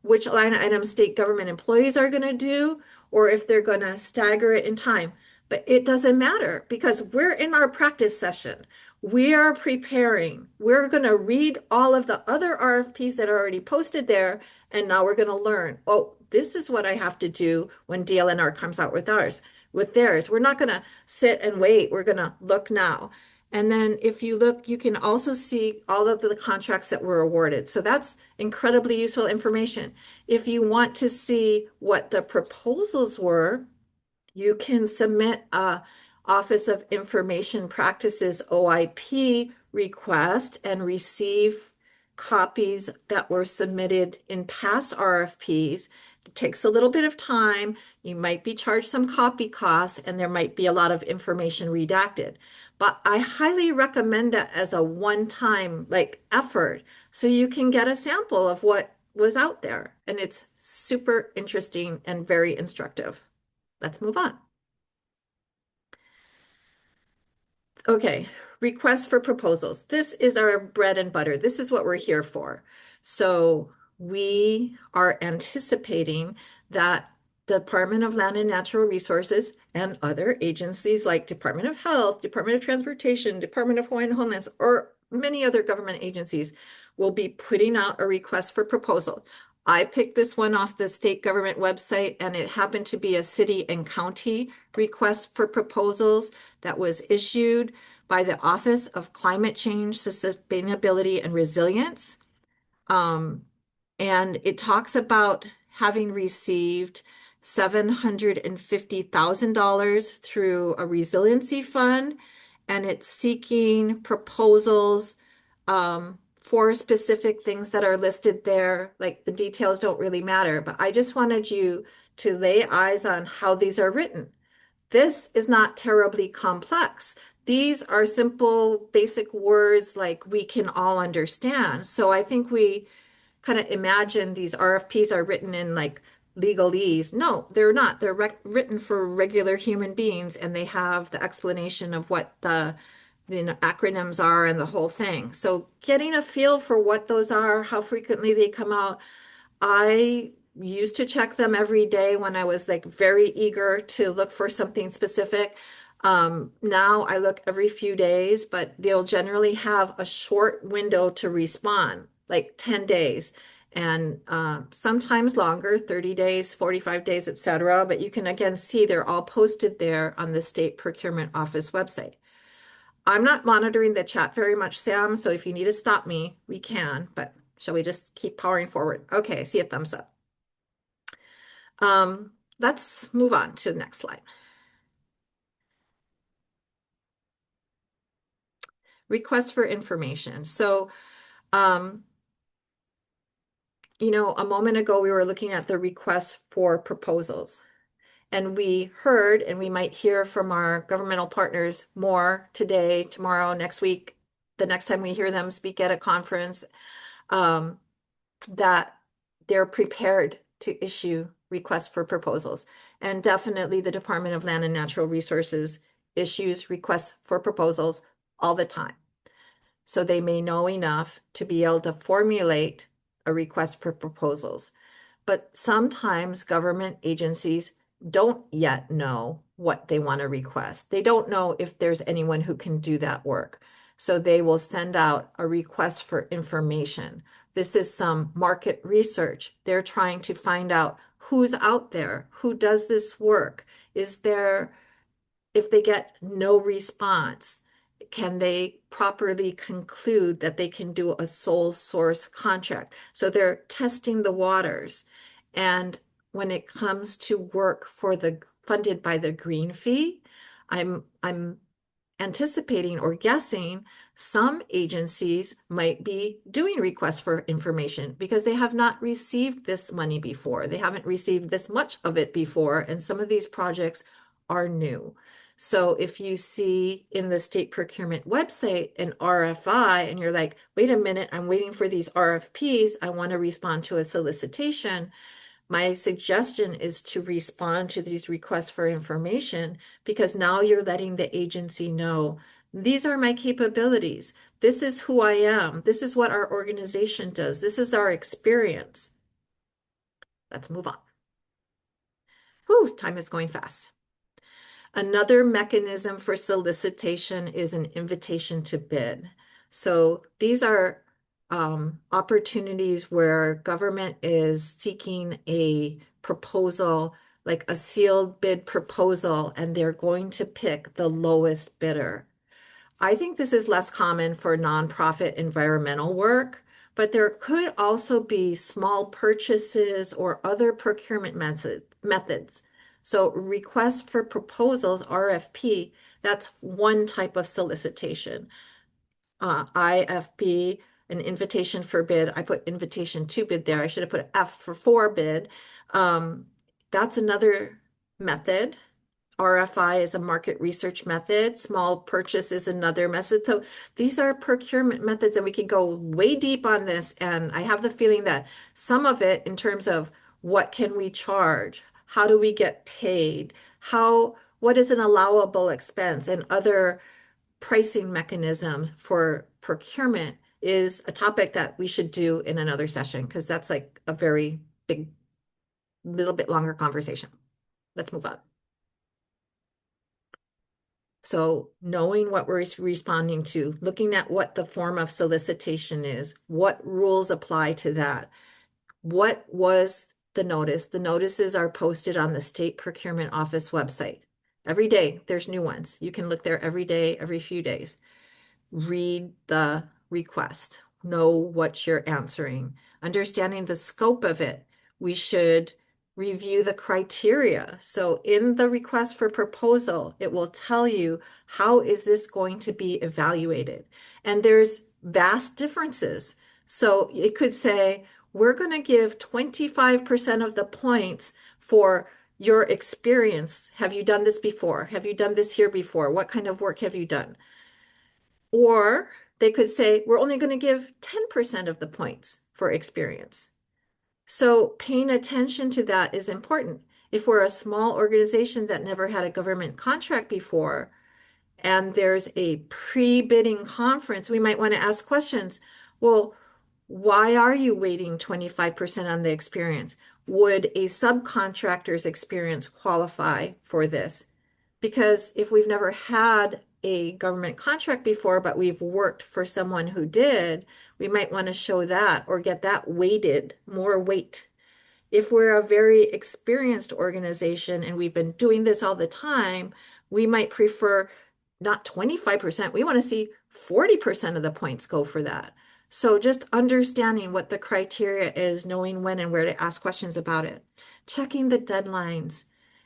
Speaker 5: which line item state government employees are going to do, or if they're going to stagger it in time. But it doesn't matter because we're in our practice session. We are preparing. We're going to read all of the other RFPs that are already posted there, and now we're going to learn, oh, this is what I have to do when DLNR comes out with theirs. We're not going to sit and wait. We're going to look now. And then if you look, you can also see all of the contracts that were awarded. So that's incredibly useful information. If you want to see what the proposals were, you can submit a Office of Information Practices OIP request and receive copies that were submitted in past RFPs. It takes a little bit of time. You might be charged some copy costs, and there might be a lot of information redacted. But I highly recommend that as a one-time effort so you can get a sample of what was out there. And it's super interesting and very instructive. Let's move on. Okay, request for proposals. This is our bread and butter. This is what we're here for. So we are anticipating that Department of Land and Natural Resources and other agencies like Department of Health, Department of Transportation, Department of Hawaiian Homelands, or many other government agencies will be putting out a request for proposal. I picked this one off the state government website, and it happened to be a city and county request for proposals that was issued by the Office of Climate Change, Sustainability, and Resilience. And it talks about having received $750,000 through a resiliency fund, and it's seeking proposals for specific things that are listed there. Like the details don't really matter, but I just wanted you to lay eyes on how these are written. This is not terribly complex. These are simple, basic words like we can all understand. So I think we kind of imagine these RFPs are written in like legalese. No, they're not. They're written for regular human beings, and they have the explanation of what the acronyms are and the whole thing. So getting a feel for what those are, how frequently they come out. I used to check them every day when I was like very eager to look for something specific. Now I look every few days, but they'll generally have a short window to respond, like 10 days, and sometimes longer, 30 days, 45 days, etc. But you can again see they're all posted there on the State Procurement Office website. I'm not monitoring the chat very much, Sam, so if you need to stop me, we can, but shall we just keep powering forward? Okay, I see a thumbs up. Let's move on to the next slide. Requests for information. So, you know, a moment ago we were looking at the requests for proposals. And we heard, and we might hear from our governmental partners more today, tomorrow, next week, the next time we hear them speak at a conference, that they're prepared to issue requests for proposals. And definitely the Department of Land and Natural Resources issues requests for proposals all the time. So they may know enough to be able to formulate a request for proposals. But sometimes government agencies don't yet know what they want to request. They don't know if there's anyone who can do that work. So they will send out a request for information. This is some market research. They're trying to find out who's out there, who does this work. Is there, if they get no response, can they properly conclude that they can do a sole source contract? So they're testing the waters. And when it comes to work for the funded by the green fee, I'm anticipating or guessing some agencies might be doing requests for information because they have not received this money before. They haven't received this much of it before, and some of these projects are new. So if you see in the state procurement website an RFI and you're like, wait a minute, I'm waiting for these RFPs, I want to respond to a solicitation, my suggestion is to respond to these requests for information because now you're letting the agency know, these are my capabilities. This is who I am. This is what our organization does. This is our experience. Let's move on. Whew, time is going fast. Another mechanism for solicitation is an invitation to bid. So these are opportunities where government is seeking a proposal, like a sealed bid proposal, and they're going to pick the lowest bidder. I think this is less common for nonprofit environmental work, but there could also be small purchases or other procurement methods. So requests for proposals, RFP, that's one type of solicitation. IFB, an invitation for bid. I put invitation to bid there. I should have put F for bid. That's another method. RFI is a market research method. Small purchase is another method. So these are procurement methods, and we could go way deep on this. And I have the feeling that some of it, in terms of what can we charge, how do we get paid, what is an allowable expense, and other pricing mechanisms for procurement is a topic that we should do in another session because that's like a very big, little bit longer conversation. Let's move on. So knowing what we're responding to, looking at what the form of solicitation is, what rules apply to that, what was the notice? The notices are posted on the State Procurement Office website. Every day, there's new ones. You can look there every day, every few days. Read the request, know what you're answering, understanding the scope of it. We should review the criteria. So in the request for proposal, it will tell you how is this going to be evaluated. And there's vast differences. So it could say, we're going to give 25% of the points for your experience. Have you done this before? Have you done this here before? What kind of work have you done? Or they could say, we're only going to give 10% of the points for experience. So paying attention to that is important. If we're a small organization that never had a government contract before, and there's a pre-bidding conference, we might want to ask questions. Well, why are you weighting 25% on the experience? Would a subcontractor's experience qualify for this? Because if we've never had a government contract before, but we've worked for someone who did, we might want to show that or get that weighted, more weight. If we're a very experienced organization and we've been doing this all the time, we might prefer not 25%. We want to see 40% of the points go for that. So just understanding what the criteria is, knowing when and where to ask questions about it, checking the deadlines.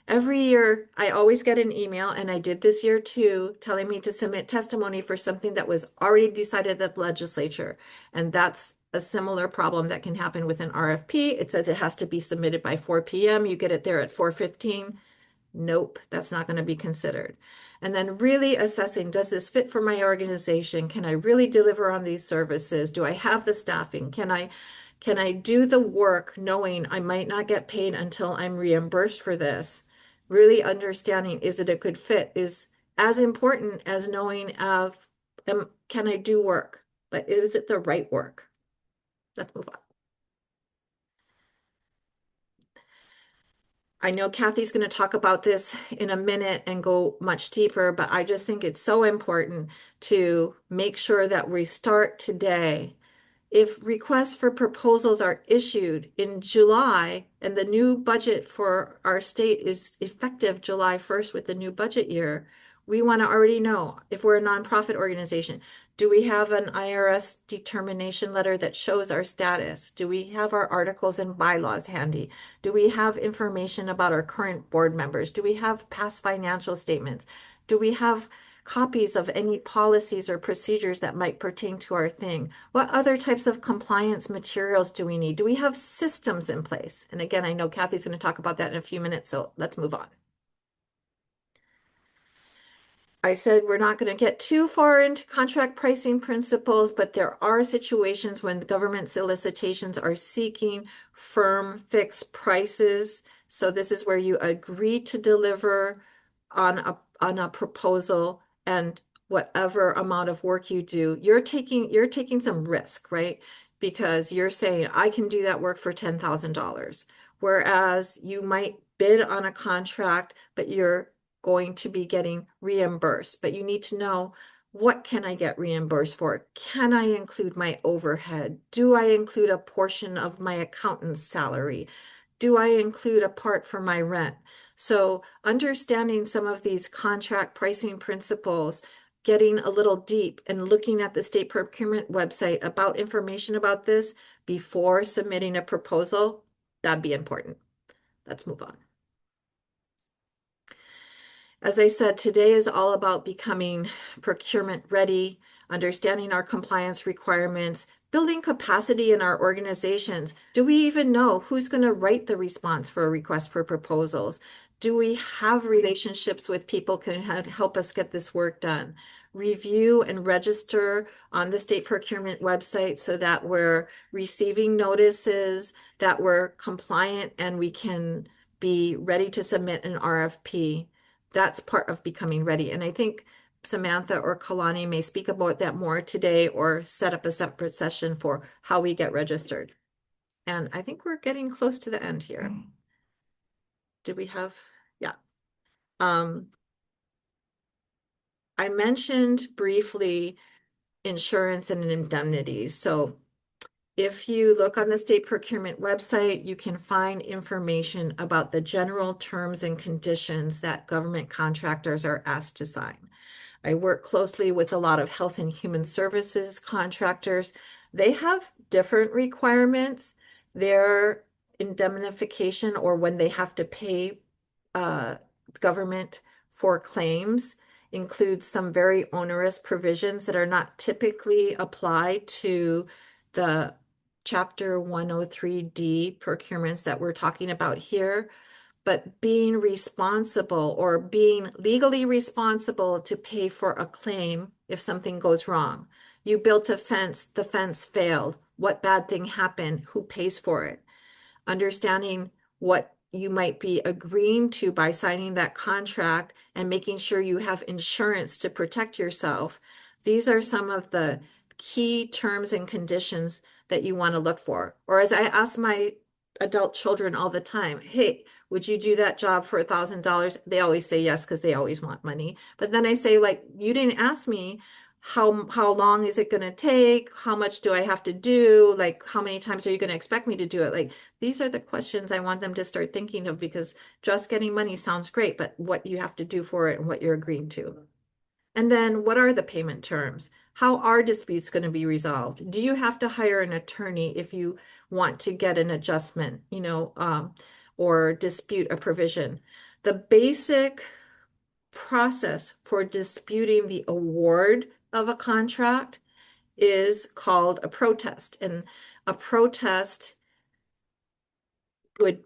Speaker 5: Every year, I always get an email, and I did this year too, telling me to submit testimony for something that was already decided at the legislature. And that's a similar problem that can happen with an RFP. It says it has to be submitted by 4 p.m. You get it there at 4:15. Nope, that's not going to be considered. And then really assessing, does this fit for my organization? Can I really deliver on these services? Do I have the staffing? Can I do the work knowing I might not get paid until I'm reimbursed for this? Really understanding, is it a good fit, is as important as knowing can I do work? But is it the right work? Let's move on. I know Kathy's going to talk about this in a minute and go much deeper, but I just think it's so important to make sure that we start today. If requests for proposals are issued in July and the new budget for our state is effective July 1st with the new budget year, we want to already know if we're a nonprofit organization. Do we have an IRS determination letter that shows our status? Do we have our articles and bylaws handy? Do we have information about our current board members? Do we have past financial statements? Do we have copies of any policies or procedures that might pertain to our thing? What other types of compliance materials do we need? Do we have systems in place? And again, I know Kathy's going to talk about that in a few minutes, so let's move on. I said we're not going to get too far into contract pricing principles, but there are situations when government solicitations are seeking firm fixed prices. So this is where you agree to deliver on a proposal, and whatever amount of work you do, you're taking some risk, right? Because you're saying, I can do that work for $10,000. Whereas you might bid on a contract, but you're going to be getting reimbursed. But you need to know, what can I get reimbursed for? Can I include my overhead? Do I include a portion of my accountant's salary? Do I include a part for my rent? So understanding some of these contract pricing principles, getting a little deep and looking at the state procurement website about information about this before submitting a proposal, that'd be important. Let's move on. As I said, today is all about becoming procurement ready, understanding our compliance requirements, building capacity in our organizations. Do we even know who's going to write the response for a request for proposals? Do we have relationships with people who can help us get this work done? Review and register on the state procurement website so that we're receiving notices, that we're compliant, and we can be ready to submit an RFP. That's part of becoming ready. And I think Samantha or Kalani may speak about that more today or set up a separate session for how we get registered. And I think we're getting close to the end here. Did we have, yeah. I mentioned briefly insurance and indemnities. So if you look on the state procurement website, you can find information about the general terms and conditions that government contractors are asked to sign. I work closely with a lot of health and human services contractors. They have different requirements. Their indemnification, or when they have to pay government for claims, includes some very onerous provisions that are not typically applied to the Chapter 103D procurements that we're talking about here. But being responsible or being legally responsible to pay for a claim if something goes wrong. You built a fence, the fence failed. What bad thing happened? Who pays for it? Understanding what you might be agreeing to by signing that contract and making sure you have insurance to protect yourself. These are some of the key terms and conditions that you want to look for. Or as I ask my adult children all the time, hey, would you do that job for $1,000? They always say yes because they always want money. But then I say, like, you didn't ask me how long is it going to take? How much do I have to do? Like, how many times are you going to expect me to do it? Like, these are the questions I want them to start thinking of, because just getting money sounds great, but what you have to do for it and what you're agreeing to. And then what are the payment terms? How are disputes going to be resolved? Do you have to hire an attorney if you want to get an adjustment, or dispute a provision? The basic process for disputing the award of a contract is called a protest. And a protest would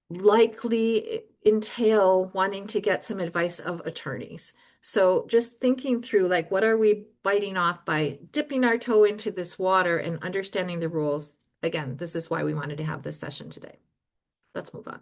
Speaker 5: likely entail wanting to get some advice of attorneys. So just thinking through, like, what are we biting off by dipping our toe into this water and understanding the rules? Again, this is why we wanted to have this session today. Let's move on.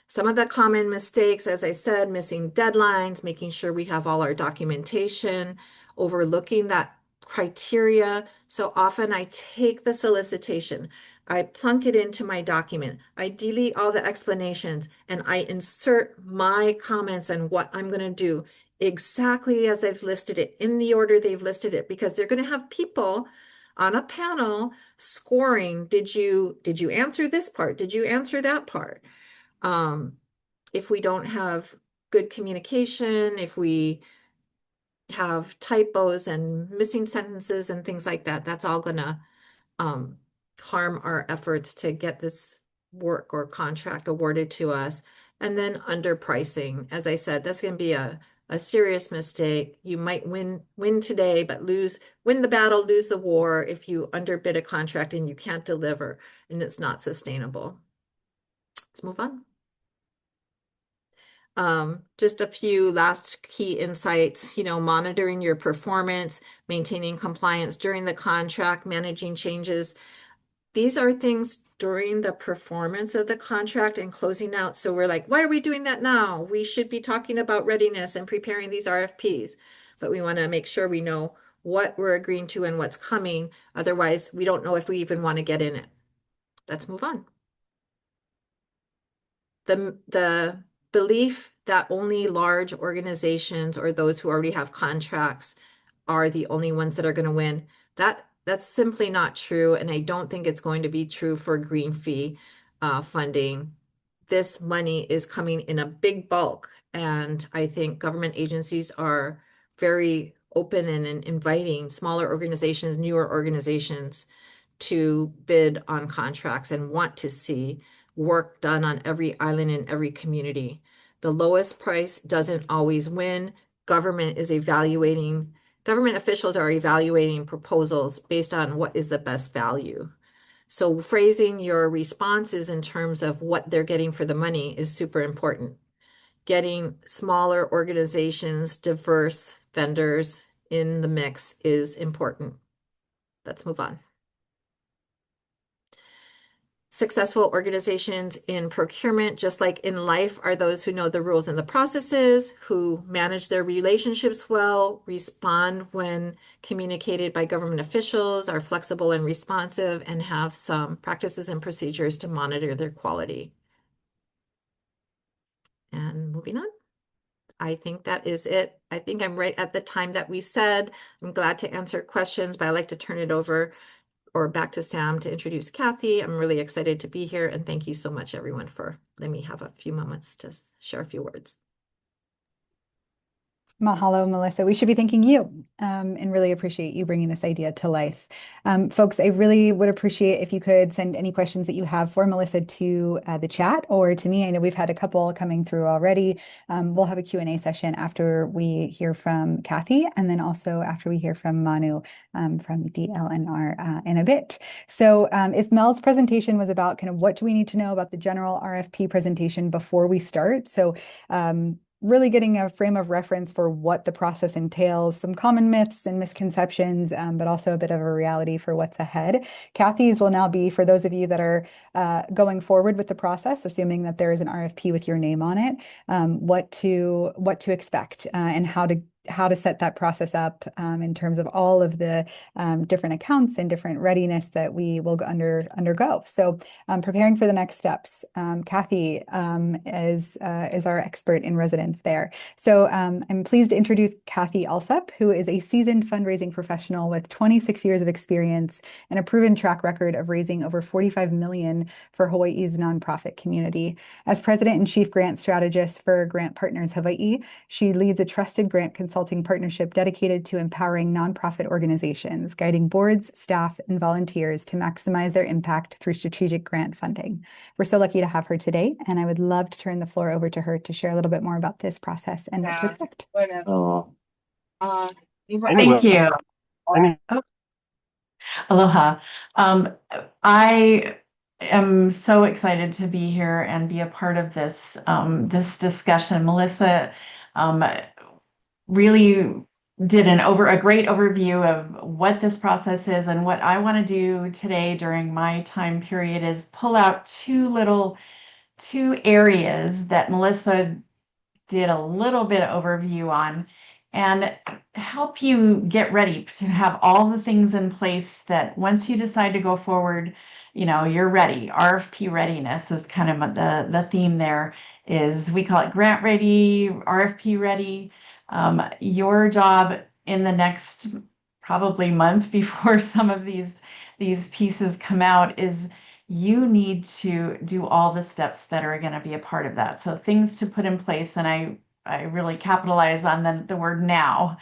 Speaker 5: Some of the common mistakes, as I said, missing deadlines, making sure we have all our documentation, overlooking that criteria. So often I take the solicitation, I plunk it into my document, I delete all the explanations, and I insert my comments on what I'm going to do exactly as I've listed it, in the order they've listed it, because they're going to have people on a panel scoring. Did you answer this part? Did you answer that part? If we don't have good communication, if we have typos and missing sentences and things like that, that's all gonna harm our efforts to get this work or contract awarded to us. And then underpricing, as I said, that's gonna be a serious mistake. You might win today, but win the battle, lose the war if you underbid a contract and you can't deliver and it's not sustainable. Let's move on. Just a few last key insights, monitoring your performance, maintaining compliance during the contract, managing changes. These are things during the performance of the contract and closing out. So we're like, why are we doing that now? We should be talking about readiness and preparing these RFPs, but we want to make sure we know what we're agreeing to and what's coming. Otherwise, we don't know if we even want to get in it. Let's move on. The belief that only large organizations or those who already have contracts are the only ones that are going to win, that's simply not true. And I don't think it's going to be true for green fee funding. This money is coming in a big bulk. And I think government agencies are very open and inviting smaller organizations, newer organizations to bid on contracts and want to see work done on every island in every community. The lowest price doesn't always win. Government officials are evaluating proposals based on what is the best value. So phrasing your responses in terms of what they're getting for the money is super important. Getting smaller organizations, diverse vendors in the mix is important. Let's move on. Successful organizations in procurement, just like in life, are those who know the rules and the processes, who manage their relationships well, respond when communicated by government officials, are flexible and responsive, and have some practices and procedures to monitor their quality. And moving on. I think that is it. I think I'm right at the time that we said. I'm glad to answer questions, but I'd like to turn it over or back to Sam to introduce Kathy. I'm really excited to be here, and thank you so much, everyone, for letting me have a few moments to share a few words.
Speaker 1: Mahalo, Melissa. We should be thanking you and really appreciate you bringing this idea to life. Folks, I really would appreciate if you could send any questions that you have for Melissa to the chat or to me. I know we've had a couple coming through already. We'll have a Q&A session after we hear from Kathy, and then also after we hear from Manu from DLNR in a bit. So if Mel's presentation was about kind of what do we need to know about the general RFP presentation before we start. So really getting a frame of reference for what the process entails, some common myths and misconceptions, but also a bit of a reality for what's ahead. Kathy's will now be for those of you that are going forward with the process, assuming that there is an RFP with your name on it, what to expect and how how to set that process up in terms of all of the different accounts and different readiness that we will undergo. So preparing for the next steps. Kathy is our expert in residence there. So I'm pleased to introduce Kathy Alsep, who is a seasoned fundraising professional with 26 years of experience and a proven track record of raising over 45 million for Hawaii's nonprofit community. As president and chief grant strategist for Grant Partners Hawaii, she leads a trusted grant consulting partnership dedicated to empowering nonprofit organizations, guiding boards, staff, and volunteers to maximize their impact through strategic grant funding. We're so lucky to have her today, and I would love to turn the floor over to her to share a little bit more about this process and what to expect.
Speaker 6: Oh,
Speaker 7: Thank you.
Speaker 6: oh,
Speaker 7: Aloha. I am so excited to be here and be a part of this discussion. Melissa really did a great overview of what this process is, and what I want to do today during my time period is pull out two areas that Melissa did a little bit of overview on, and help you get ready to have all the things in place that once you decide to go forward, you're ready. RFP readiness is kind of the theme there. Is we call it grant ready, RFP ready. Your job in the next probably month before some of these pieces come out is you need to do all the steps that are going to be a part of that. So things to put in place, and I really capitalize on the word now.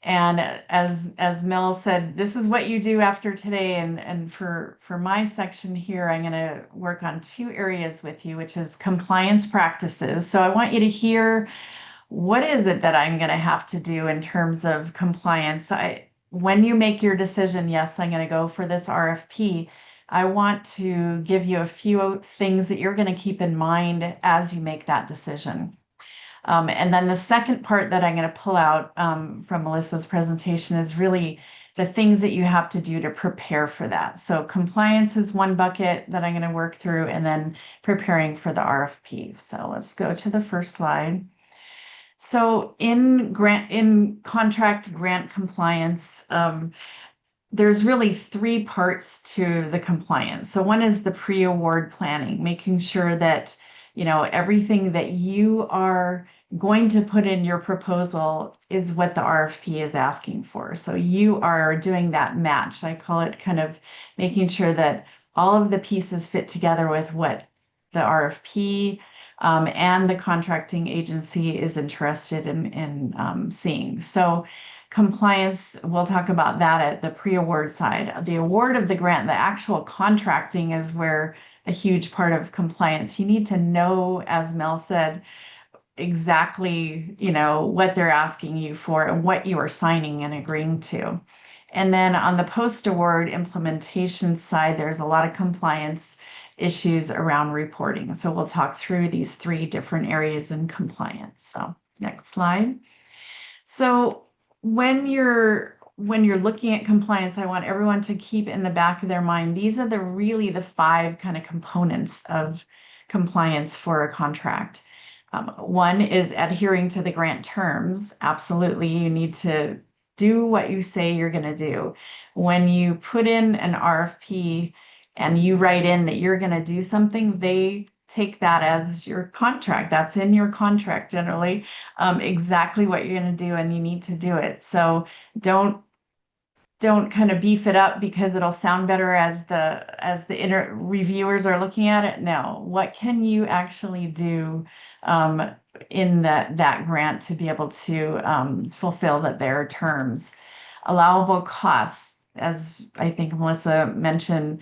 Speaker 7: And as Mel said, this is what you do after today. And for my section here, I'm going to work on two areas with you, which is compliance practices. So I want you to hear, what is it that I'm going to have to do in terms of compliance? When you make your decision, yes, I'm going to go for this RFP, I want to give you a few things that you're going to keep in mind as you make that decision. And then the second part that I'm going to pull out from Melissa's presentation is really the things that you have to do to prepare for that. So compliance is one bucket that I'm going to work through, and then preparing for the RFP. So let's go to the first slide. So in contract grant compliance, there's really three parts to the compliance. So one is the pre-award planning, making sure that everything that you are going to put in your proposal is what the RFP is asking for. So you are doing that match. I call it kind of making sure that all of the pieces fit together with what the RFP and the contracting agency is interested in seeing. So compliance, we'll talk about that at the pre-award side. The award of the grant, the actual contracting, is where a huge part of compliance. You need to know, as Mel said, exactly, what they're asking you for and what you are signing and agreeing to. And then on the post-award implementation side, there's a lot of compliance issues around reporting. So we'll talk through these three different areas in compliance. So next slide. So when you're looking at compliance, I want everyone to keep in the back of their mind, these are really the five kind of components of compliance for a contract. One is adhering to the grant terms. Absolutely, you need to do what you say you're going to do. When you put in an RFP and you write in that you're going to do something, they take that as your contract. That's in your contract generally, exactly what you're going to do, and you need to do it. So don't kind of beef it up because it'll sound better as the reviewers are looking at it. No, what can you actually do in that grant to be able to fulfill their terms? Allowable costs, as I think Melissa mentioned,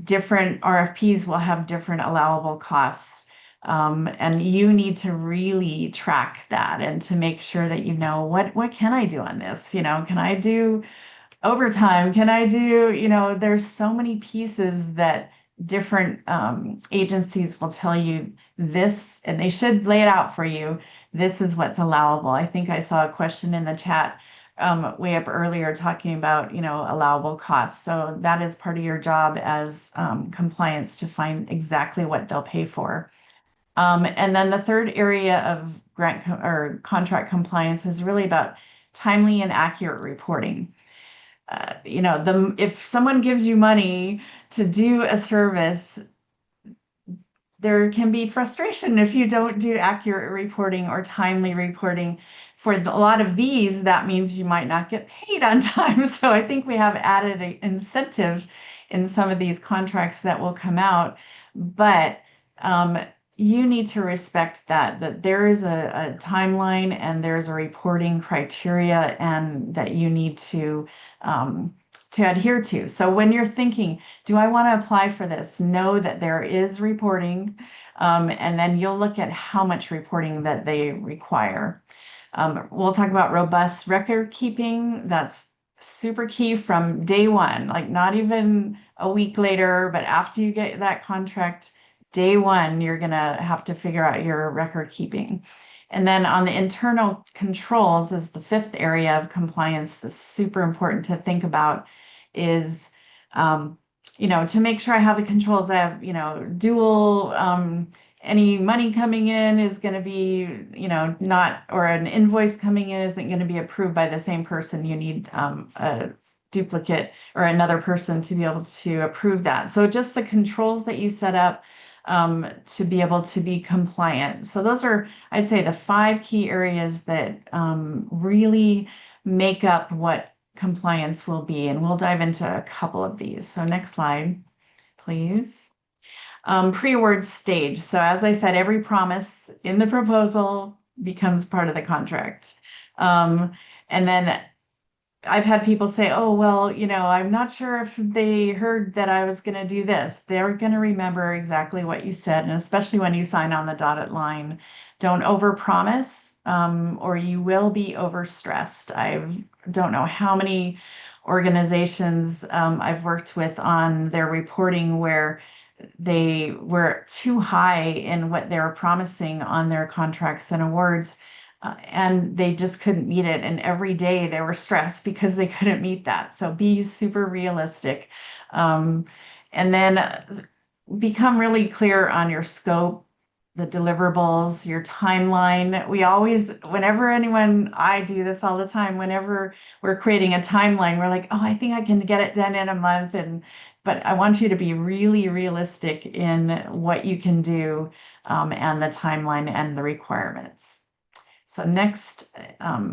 Speaker 7: different RFPs will have different allowable costs. And you need to really track that and to make sure that what can I do on this? Can I do overtime? Can I do, there's so many pieces that different agencies will tell you this, and they should lay it out for you. This is what's allowable. I think I saw a question in the chat way up earlier talking about, allowable costs. So that is part of your job as compliance to find exactly what they'll pay for. And then the third area of or contract compliance is really about timely and accurate reporting. If someone gives you money to do a service, there can be frustration if you don't do accurate reporting or timely reporting. For a lot of these, that means you might not get paid on time. So I think we have added incentive in some of these contracts that will come out. But you need to respect that there is a timeline and there's a reporting criteria and that you need to adhere to. So when you're thinking, do I want to apply for this? Know that there is reporting, and then you'll look at how much reporting that they require. We'll talk about robust record keeping. That's super key from day one, like not even a week later, but after you get that contract, day one, you're going to have to figure out your record keeping. And then on the internal controls is the fifth area of compliance that's super important to think about is, to make sure I have the controls. I have, dual, any money coming in is going to be, not, or an invoice coming in isn't going to be approved by the same person. You need a duplicate or another person to be able to approve that. So just the controls that you set up to be able to be compliant. So those are, I'd say, the 5 key areas that really make up what compliance will be. And we'll dive into a couple of these. So next slide, please. Pre-award stage. So as I said, every promise in the proposal becomes part of the contract. And then I've had people say, oh, well, I'm not sure if they heard that I was going to do this. They're going to remember exactly what you said. And especially when you sign on the dotted line, don't overpromise, or you will be overstressed. I don't know how many organizations I've worked with on their reporting where they were too high in what they were promising on their contracts and awards. And they just couldn't meet it. And every day they were stressed because they couldn't meet that. So be super realistic. And then become really clear on your scope, the deliverables, your timeline. I do this all the time, whenever we're creating a timeline, we're like, oh, I think I can get it done in a month. But I want you to be really realistic in what you can do and the timeline and the requirements. So next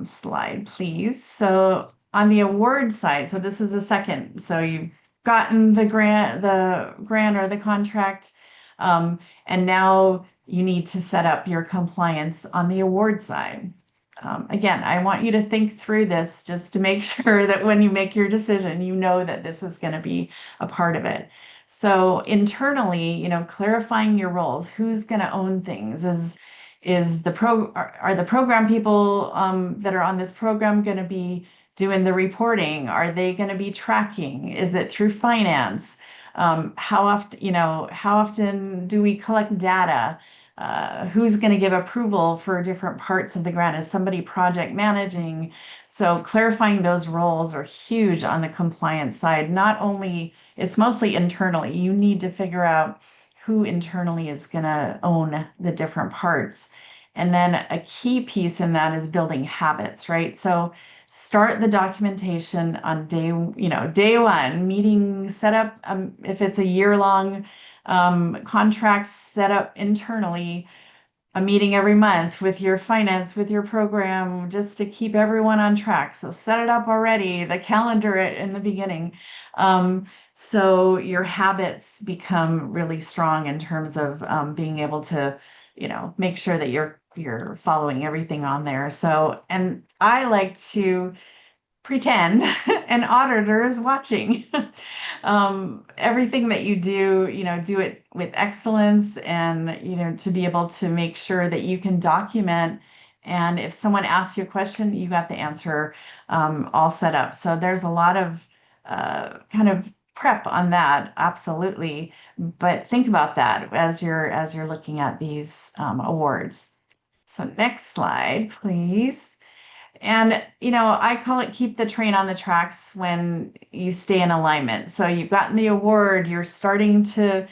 Speaker 7: slide, please. So on the award side, so this is a second. So you've gotten the grant or the contract, and now you need to set up your compliance on the award side. Again, I want you to think through this just to make sure that when you make your decision, you know that this is going to be a part of it. So internally, clarifying your roles, who's going to own things, are the program people that are on this program going to be doing the reporting? Are they going to be tracking? Is it through finance? How often do we collect data? Who's going to give approval for different parts of the grant? Is somebody project managing? So clarifying those roles are huge on the compliance side. It's mostly internally. You need to figure out who internally is going to own the different parts. And then a key piece in that is building habits, right? So start the documentation on day one, meeting set up. If it's a year-long contract, set up internally a meeting every month with your finance, with your program, just to keep everyone on track. So set it up already, the calendar in the beginning. So your habits become really strong in terms of being able to, make sure that you're following everything on there. So, and I like to pretend an auditor is watching. Everything that you do, do it with excellence and, to be able to make sure that you can document. And if someone asks you a question, you got the answer all set up. So there's a lot of kind of prep on that, absolutely. But think about that as you're looking at these awards. So next slide, please. And, I call it keep the train on the tracks when you stay in alignment. So you've gotten the award, you're starting to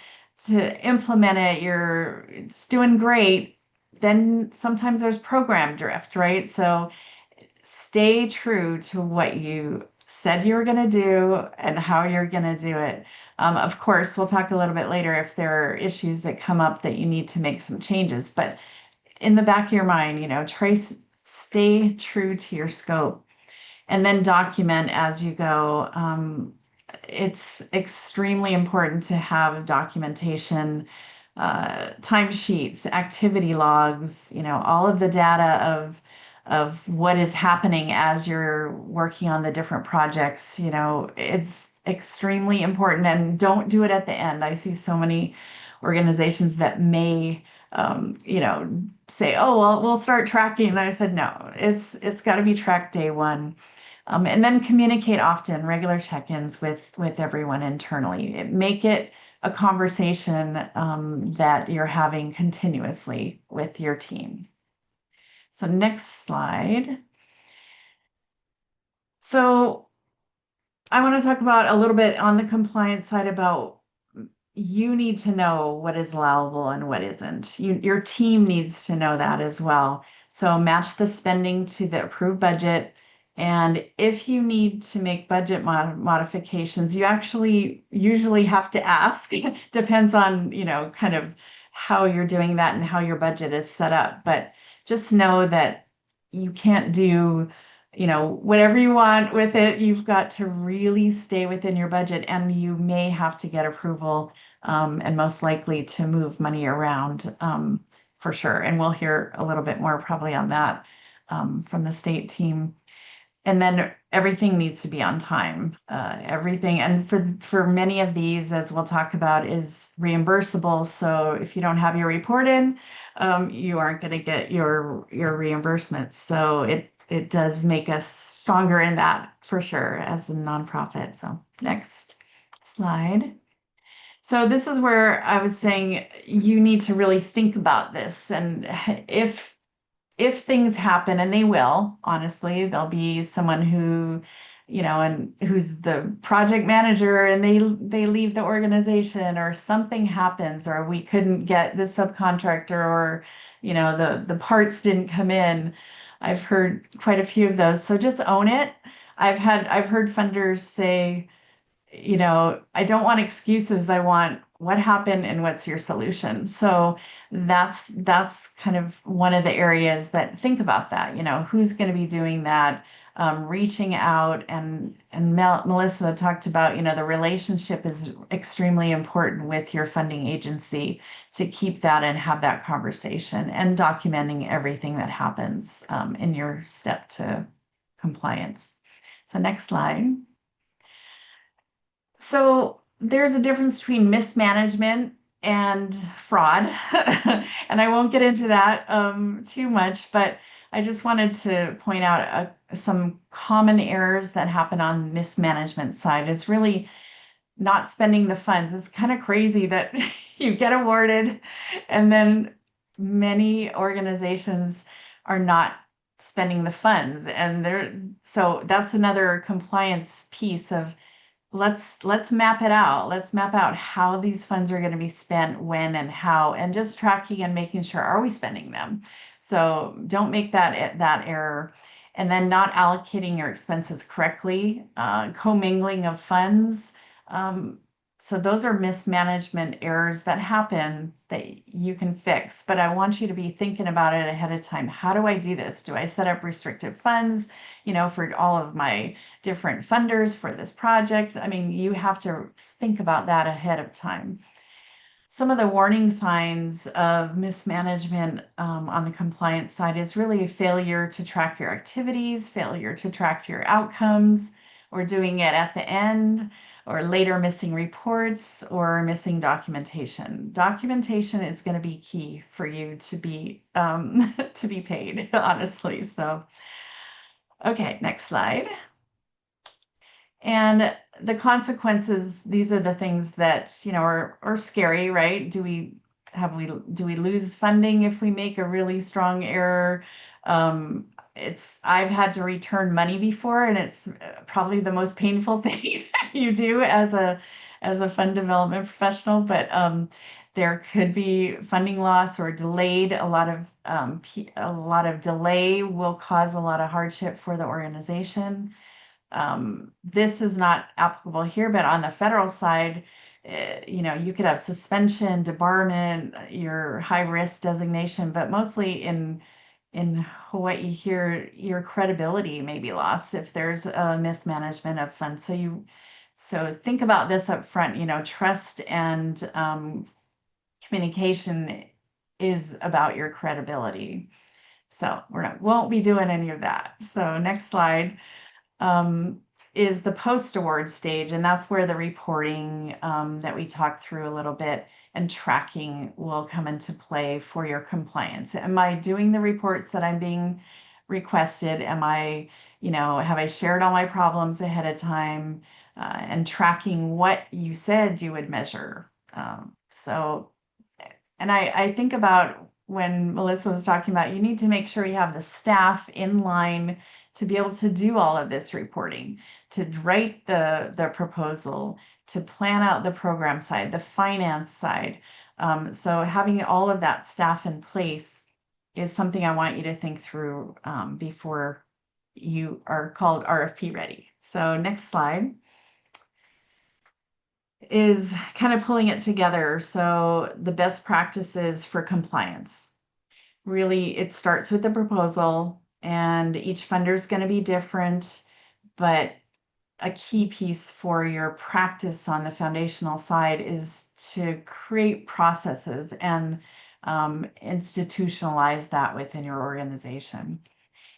Speaker 7: implement it, it's doing great. then sometimes there's program drift, right? So stay true to what you said you were going to do and how you're going to do it. Of course, we'll talk a little bit later if there are issues that come up that you need to make some changes, but in the back of your mind, stay true to your scope and then document as you go. It's extremely important to have documentation, timesheets, activity logs, all of the data of what is happening as you're working on the different projects. It's extremely important, and don't do it at the end. I see so many organizations that may say, oh, well, we'll start tracking. And I said, no, it's got to be tracked day one. And then communicate often, regular check-ins with everyone internally. Make it a conversation that you're having continuously with your team. So next slide. So I want to talk about a little bit on the compliance side about you need to know what is allowable and what isn't. Your team needs to know that as well. So match the spending to the approved budget. And if you need to make budget modifications, you actually usually have to ask. Depends on, kind of how you're doing that and how your budget is set up. But just know that you can't do whatever you want with it. You've got to really stay within your budget, and you may have to get approval and most likely to move money around for sure. And we'll hear a little bit more probably on that from the state team. And then everything needs to be on time. Everything, and for many of these, as we'll talk about, is reimbursable. So if you don't have your report in, you aren't going to get your reimbursements. So it does make us stronger in that for sure as a nonprofit. So next slide. So this is where I was saying you need to really think about this. And if things happen, and they will, honestly, there'll be someone who, and who's the project manager, and they leave the organization, or something happens, or we couldn't get the subcontractor, or the parts didn't come in. I've heard quite a few of those. So just own it. I've heard funders say, I don't want excuses. I want what happened and what's your solution. So that's kind of one of the areas that think about that. Who's going to be doing that, reaching out, and Melissa talked about, the relationship is extremely important with your funding agency, to keep that and have that conversation, and documenting everything that happens in your step to compliance. So next slide. So there's a difference between mismanagement and fraud. And I won't get into that too much, but I just wanted to point out some common errors that happen on mismanagement side is really not spending the funds. It's kind of crazy that you get awarded, and then many organizations are not spending the funds. So that's another compliance piece of, let's map it out. Let's map out how these funds are going to be spent, when and how, and just tracking and making sure, are we spending them? So don't make that error. And then not allocating your expenses correctly, commingling of funds. So those are mismanagement errors that happen that you can fix. But I want you to be thinking about it ahead of time. How do I do this? Do I set up restricted funds, for all of my different funders for this project? I mean, you have to think about that ahead of time. Some of the warning signs of mismanagement on the compliance side is really a failure to track your activities, failure to track your outcomes, or doing it at the end, or later missing reports, or missing documentation. Documentation is going to be key for you to be paid, honestly. So, okay, next slide. And the consequences, these are the things that, are scary, right? Do we lose funding if we make a really strong error? I've had to return money before, and it's probably the most painful thing you do as a fund development professional. But there could be funding loss or delayed. A lot of delay will cause a lot of hardship for the organization. This is not applicable here, but on the federal side, you could have suspension, debarment, your high risk designation, but mostly in Hawaii here, your credibility may be lost if there's a mismanagement of funds. So think about this up front. Trust and communication is about your credibility. So won't be doing any of that. So next slide is the post-award stage, and that's where the reporting that we talked through a little bit and tracking will come into play for your compliance. Am I doing the reports that I'm being requested? Have I shared all my problems ahead of time and tracking what you said you would measure? And I think about when Melissa was talking about, you need to make sure you have the staff in line to be able to do all of this reporting, to write the proposal, to plan out the program side, the finance side. So having all of that staff in place is something I want you to think through before you are called RFP ready. So next slide is kind of pulling it together. So the best practices for compliance. Really, it starts with the proposal, and each funder is going to be different, but a key piece for your practice on the foundational side is to create processes and institutionalize that within your organization.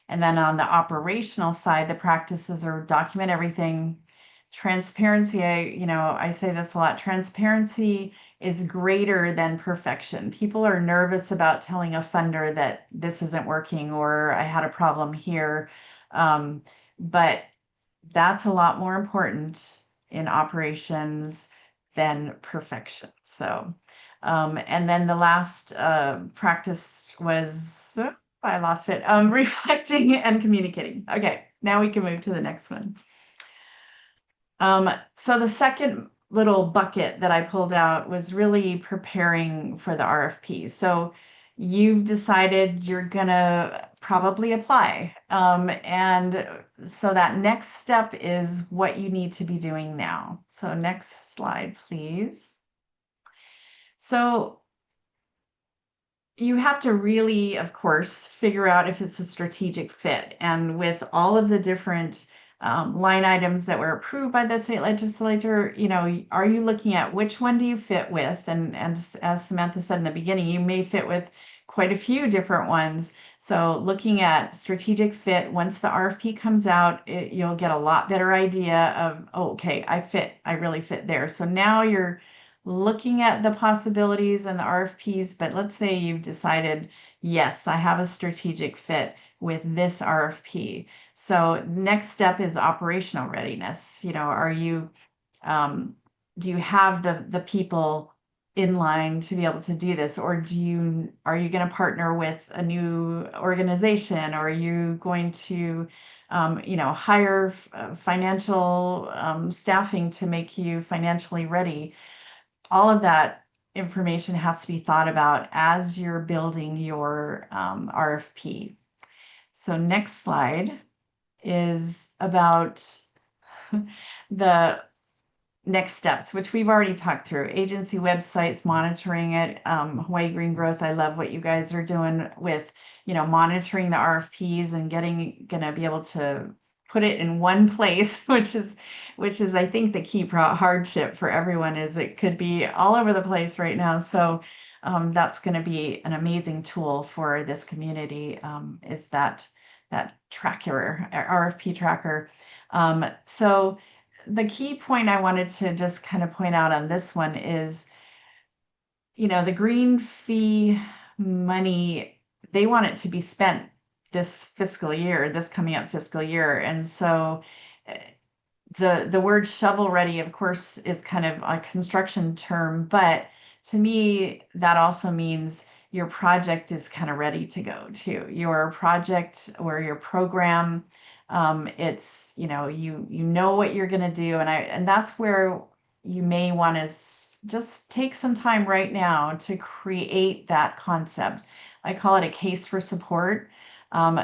Speaker 7: And then on the operational side, the practices are document everything. Transparency, I say this a lot, transparency is greater than perfection. People are nervous about telling a funder that this isn't working or I had a problem here. But that's a lot more important in operations than perfection. So, and then the last practice was, I lost it, reflecting and communicating. Okay, now we can move to the next one. So the second little bucket that I pulled out was really preparing for the RFP. So you've decided you're gonna probably apply. And so that next step is what you need to be doing now. So next slide, please. So you have to really, of course, figure out if it's a strategic fit. And with all of the different line items that were approved by the state legislature, are you looking at which one do you fit with? And as Samantha said in the beginning, you may fit with quite a few different ones. So looking at strategic fit, once the RFP comes out, you'll get a lot better idea of, oh, okay, I really fit there. So now you're looking at the possibilities and the RFPs, but let's say you've decided, yes, I have a strategic fit with this RFP. So next step is operational readiness. Are you, do you have the people in line to be able to do this, or are you going to partner with a new organization, or are you going to, hire financial staffing to make you financially ready? All of that information has to be thought about as you're building your RFP. So next slide is about the next steps, which we've already talked through. Agency websites, monitoring it. Hawaii Green Growth, I love what you guys are doing with, monitoring the RFPs and gonna be able to put it in one place, which is I think the key hardship for everyone is it could be all over the place right now. So that's going to be an amazing tool for this community, is that tracker, RFP tracker. So the key point I wanted to just kind of point out on this one is, the green fee money, they want it to be spent this coming up fiscal year. And so the word shovel ready, of course, is kind of a construction term, but to me, that also means your project is kind of ready to go too. Your project or your program, it's, you know what you're going to do. And that's where you may want to just take some time right now to create that concept. I call it a case for support,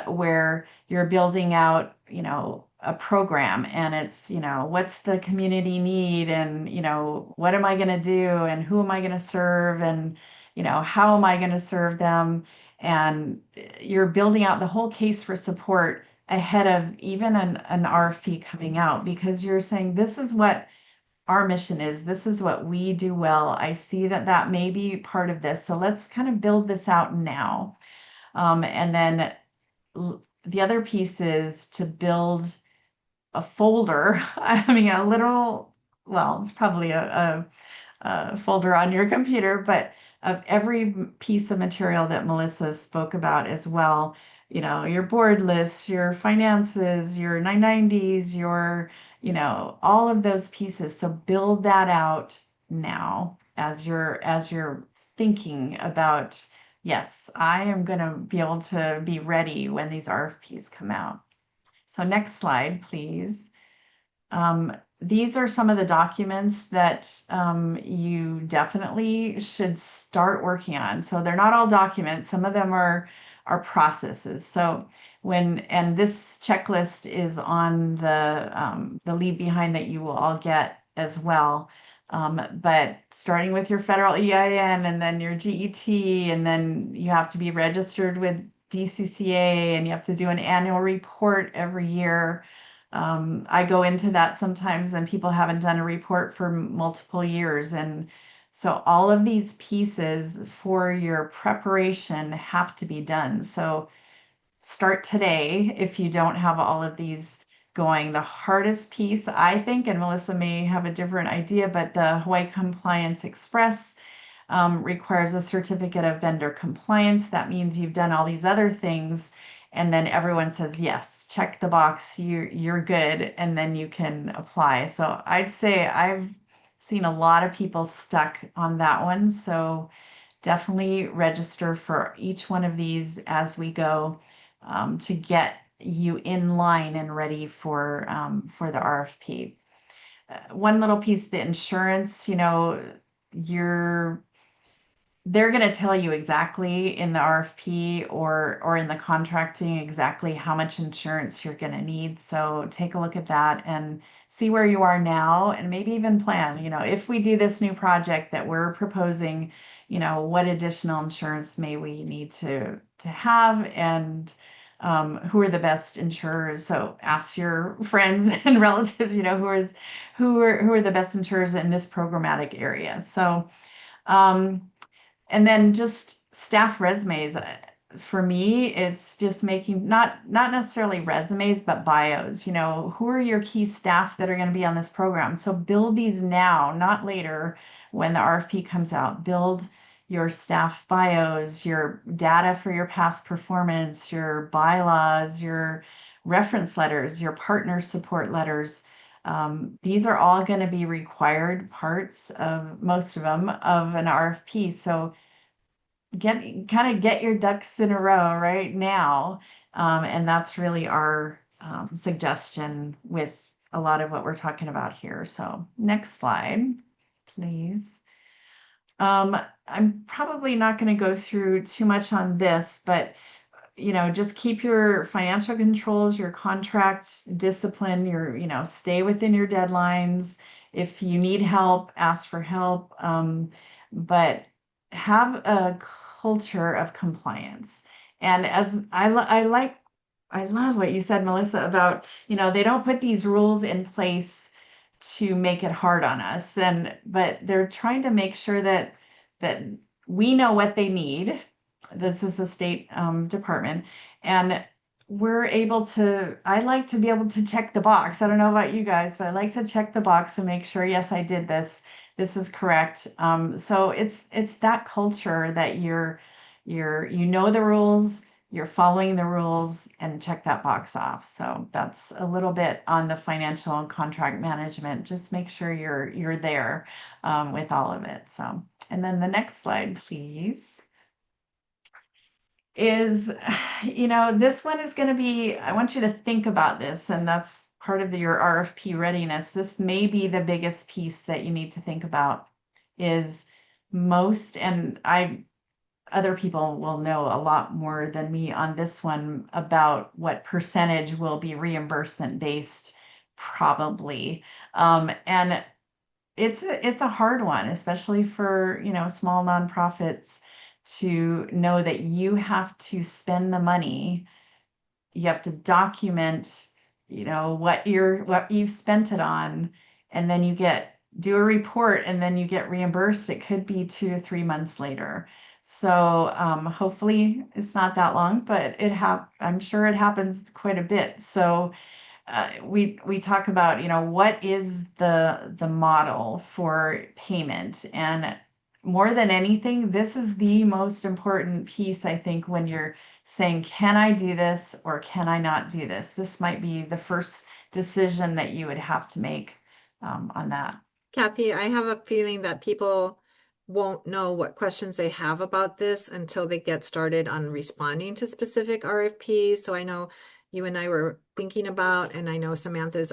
Speaker 7: where you're building out, a program, and it's, what's the community need, and, what am I going to do, and who am I going to serve, and, how am I going to serve them? And you're building out the whole case for support ahead of even an RFP coming out, because you're saying, this is what our mission is. This is what we do well. I see that that may be part of this. So let's kind of build this out now. And then the other piece is to build a folder. I mean, a literal, well, it's probably a folder on your computer, but of every piece of material that Melissa spoke about as well. Your board list, your finances, your 990s, your, all of those pieces. So build that out now as you're thinking about, yes, I am going to be able to be ready when these RFPs come out. So next slide, please. These are some of the documents that you definitely should start working on. So they're not all documents. Some of them are processes. So and this checklist is on the leave behind that you will all get as well. But starting with your federal EIN, and then your GET, and then you have to be registered with DCCA, and you have to do an annual report every year. I go into that sometimes, and people haven't done a report for multiple years. And so all of these pieces for your preparation have to be done. So start today if you don't have all of these going. The hardest piece, I think, and Melissa may have a different idea, but the Hawaii Compliance Express requires a certificate of vendor compliance. That means you've done all these other things, and then everyone says, yes, check the box, you're good, and then you can apply. So I'd say I've seen a lot of people stuck on that one. So definitely register for each one of these as we go, to get you in line and ready for the RFP. One little piece, the insurance, they're going to tell you exactly in the RFP or in the contracting exactly how much insurance you're going to need. So take a look at that and see where you are now, and maybe even plan, if we do this new project that we're proposing, what additional insurance may we need to have, and who are the best insurers. So ask your friends and relatives, who are the best insurers in this programmatic area. So and then just staff resumes. For me, it's just making not necessarily resumes, but bios. Who are your key staff that are going to be on this program? So build these now, not later when the RFP comes out. Build your staff bios, your data for your past performance, your bylaws, your reference letters, your partner support letters. These are all going to be required parts of, most of them, of an RFP. So get your ducks in a row right now. And that's really our suggestion with a lot of what we're talking about here. So next slide, please. I'm probably not going to go through too much on this, but just keep your financial controls, your contract discipline, stay within your deadlines. If you need help, ask for help. But have a culture of compliance. And as I love what you said, Melissa, about, they don't put these rules in place to make it hard on us. But they're trying to make sure that we know what they need. This is a state department, and we're able to, I like to be able to check the box. I don't know about you guys, but I like to check the box and make sure, yes, I did this. This is correct. So it's that culture that you know the rules, you're following the rules, and check that box off. So that's a little bit on the financial and contract management. Just make sure you're there with all of it. So, and then the next slide, please, is, this one is going to be, I want you to think about this, and that's part of your RFP readiness. This may be the biggest piece that you need to think about. is and other people will know a lot more than me on this one about what percentage will be reimbursement based, probably. And it's a hard one, especially for, small nonprofits, to know that you have to spend the money. You have to document, what you've spent it on, and then do a report, and then you get reimbursed. It could be 2 to 3 months later. So hopefully it's not that long, but I'm sure it happens quite a bit. So we talk about, what is the model for payment, and more than anything, this is the most important piece, I think, when you're saying, can I do this or can I not do this? This might be the first decision that you would have to make on that.
Speaker 5: Kathy, I have a feeling that people won't know what questions they have about this until they get started on responding to specific RFPs. So I know you and I were thinking about, and I know Samantha is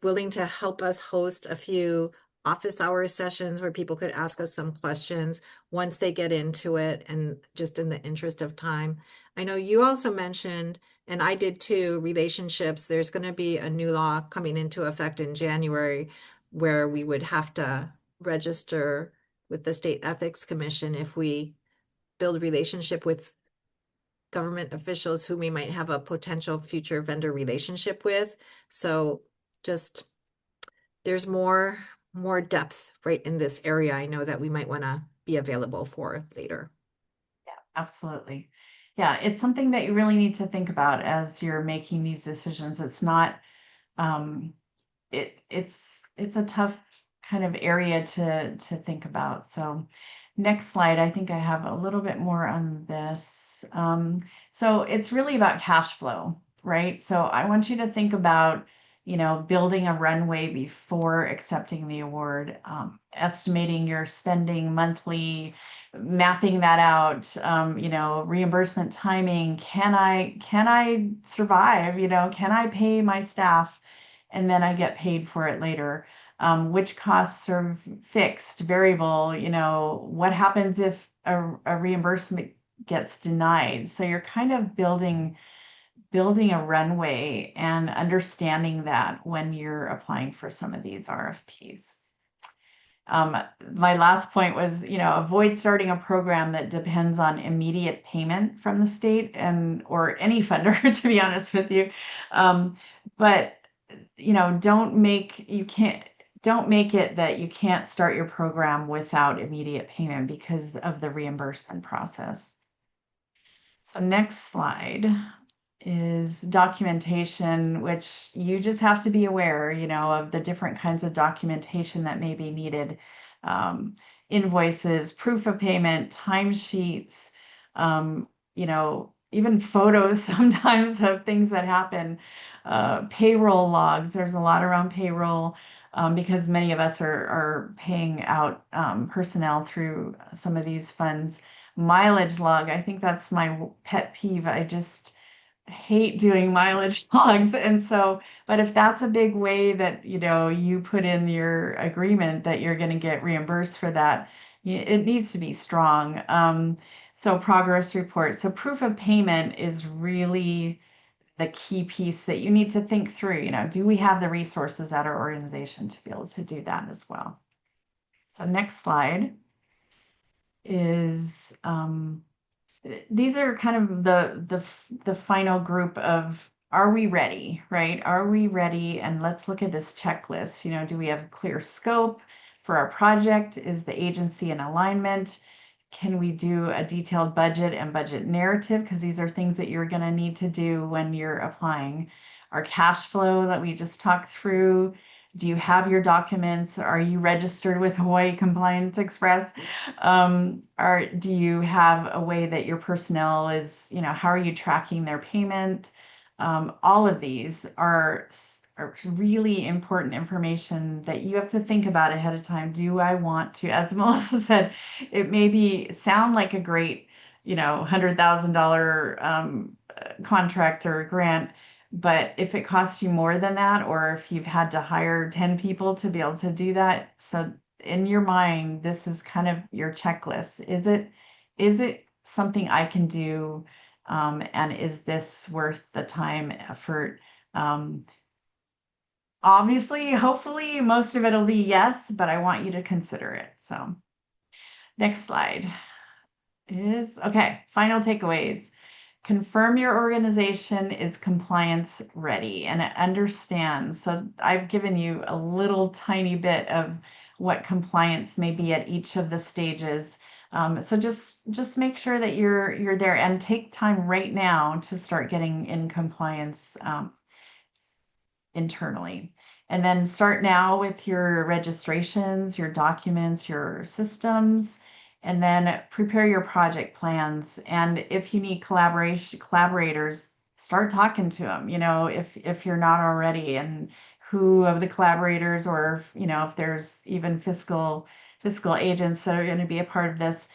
Speaker 5: willing to help us host a few office hour sessions where people could ask us some questions once they get into it, and just in the interest of time. I know you also mentioned, and I did too, relationships. There's going to be a new law coming into effect in January where we would have to register with the State Ethics Commission if we build relationship with government officials who we might have a potential future vendor relationship with. So just there's more depth right in this area. I know that we might want to be available for later.
Speaker 7: Yeah, absolutely. Yeah, it's something that you really need to think about as you're making these decisions. It's not it's a tough kind of area to think about. So next slide, I think I have a little bit more on this. So it's really about cash flow, right? So I want you to think about, building a runway before accepting the award, estimating your spending monthly, mapping that out, reimbursement timing. Can I survive? Can I pay my staff and then I get paid for it later? Which costs are fixed, variable? What happens if a reimbursement gets denied? So you're kind of building a runway and understanding that when you're applying for some of these RFPs. My last point was, avoid starting a program that depends on immediate payment from the state or any funder, to be honest with you. But don't make it that you can't start your program without immediate payment because of the reimbursement process. So next slide is documentation, which you just have to be aware, of the different kinds of documentation that may be needed. Invoices, proof of payment, timesheets, even photos sometimes of things that happen, payroll logs. There's a lot around payroll because many of us are paying out personnel through some of these funds. Mileage log, I think that's my pet peeve. I just hate doing mileage logs. And so, but if that's a big way that, you put in your agreement that you're going to get reimbursed for that, it needs to be strong. So progress report. So proof of payment is really the key piece that you need to think through. Do we have the resources at our organization to be able to do that as well? So next slide is these are kind of the final group of, are we ready, right? Are we ready? And let's look at this checklist. Do we have clear scope for our project? Is the agency in alignment? Can we do a detailed budget and budget narrative? Because these are things that you're going to need to do when you're applying. Our cash flow that we just talked through. Do you have your documents? Are you registered with Hawaii Compliance Express? Do you have a way that your personnel is, how are you tracking their payment? All of these are really important information that you have to think about ahead of time. Do I want to, as Melissa said, it may sound like a great, $100,000 contract or grant, but if it costs you more than that, or if you've had to hire 10 people to be able to do that, so in your mind, this is kind of your checklist. Is it something I can do? And is this worth the time, effort? Obviously, hopefully, most of it will be yes, but I want you to consider it. So, next slide is okay. Final takeaways. Confirm your organization is compliance ready and it understands. So I've given you a little tiny bit of what compliance may be at each of the stages. So just make sure that you're there and take time right now to start getting in compliance internally. And then start now with your registrations, your documents, your systems, and then prepare your project plans. And if you need collaborators, start talking to them, if you're not already, and who of the collaborators, or if there's even fiscal agents that are going to be a part of this,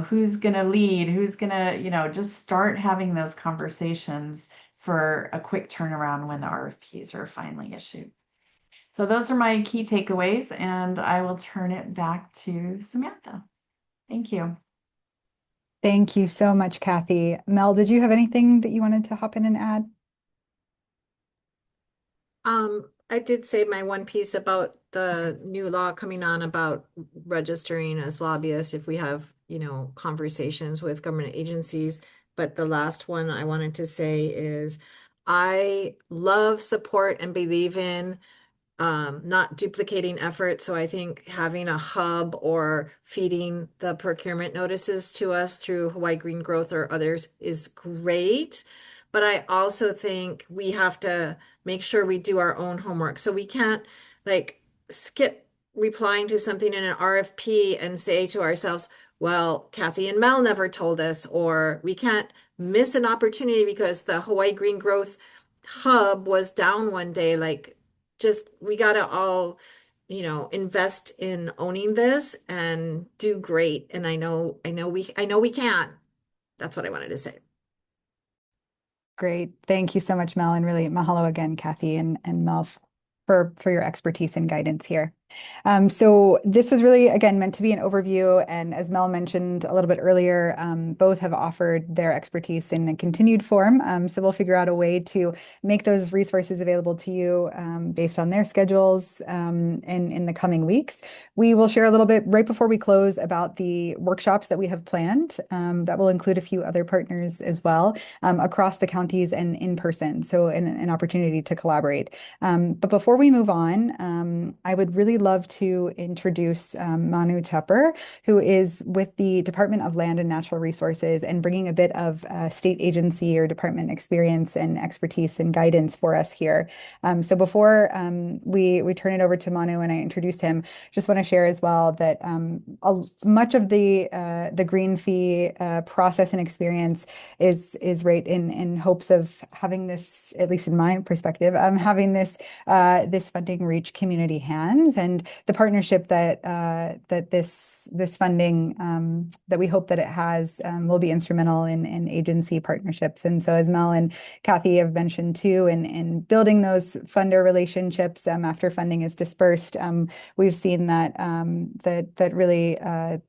Speaker 7: who's going to lead, who's going to, just start having those conversations for a quick turnaround when the RFPs are finally issued. So those are my key takeaways, and I will turn it back to Samantha. Thank you.
Speaker 1: Thank you so much, Kathy. Mel, did you have anything that you wanted to hop in and add?
Speaker 5: I did say my one piece about the new law coming on about registering as lobbyists if we have, conversations with government agencies. But the last one I wanted to say is I love, support, and believe in not duplicating effort. So I think having a hub or feeding the procurement notices to us through Hawaii Green Growth or others is great. But I also think we have to make sure we do our own homework. So we can't like skip replying to something in an RFP and say to ourselves, well, Kathy and Mel never told us, or we can't miss an opportunity because the Hawaii Green Growth hub was down one day. Like, just we gotta all, invest in owning this and do great. And I know we can. That's what I wanted to say.
Speaker 1: Great. Thank you so much, Mel. And really mahalo again, Kathy and Mel, for your expertise and guidance here. So this was really, again, meant to be an overview. And as Mel mentioned a little bit earlier, both have offered their expertise in a continued form. So we'll figure out a way to make those resources available to you based on their schedules in the coming weeks. We will share a little bit right before we close about the workshops that we have planned that will include a few other partners as well across the counties and in person. So an opportunity to collaborate. But before we move on, I would really love to introduce Manu Tepper, who is with the Department of Land and Natural Resources and bringing a bit of state agency or department experience and expertise and guidance for us here. So before we turn it over to Manu and I introduce him, just want to share as well that much of the green fee process and experience is right in hopes of having this, at least in my perspective, having this funding reach community hands, and the partnership that this funding that we hope that it has will be instrumental in agency partnerships. And so as Mel and Kathy have mentioned too, in building those funder relationships after funding is dispersed, we've seen that that really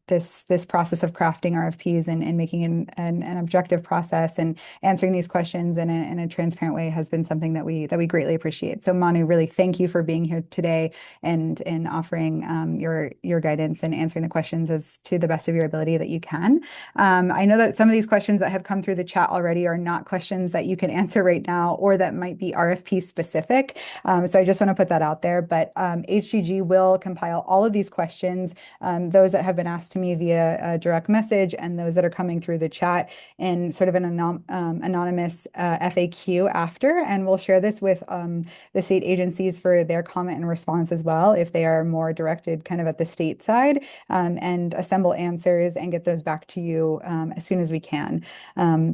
Speaker 1: this process of crafting RFPs and making an objective process and answering these questions in a transparent way has been something that we greatly appreciate. So Manu, really thank you for being here today and offering your guidance and answering the questions as to the best of your ability that you can. I know that some of these questions that have come through the chat already are not questions that you can answer right now or that might be RFP specific. So I just want to put that out there, but HGG will compile all of these questions, those that have been asked to me via a direct message and those that are coming through the chat in sort of an anonymous FAQ after, and we'll share this with the state agencies for their comment and response as well, if they are more directed kind of at the state side, and assemble answers and get those back to you as soon as we can.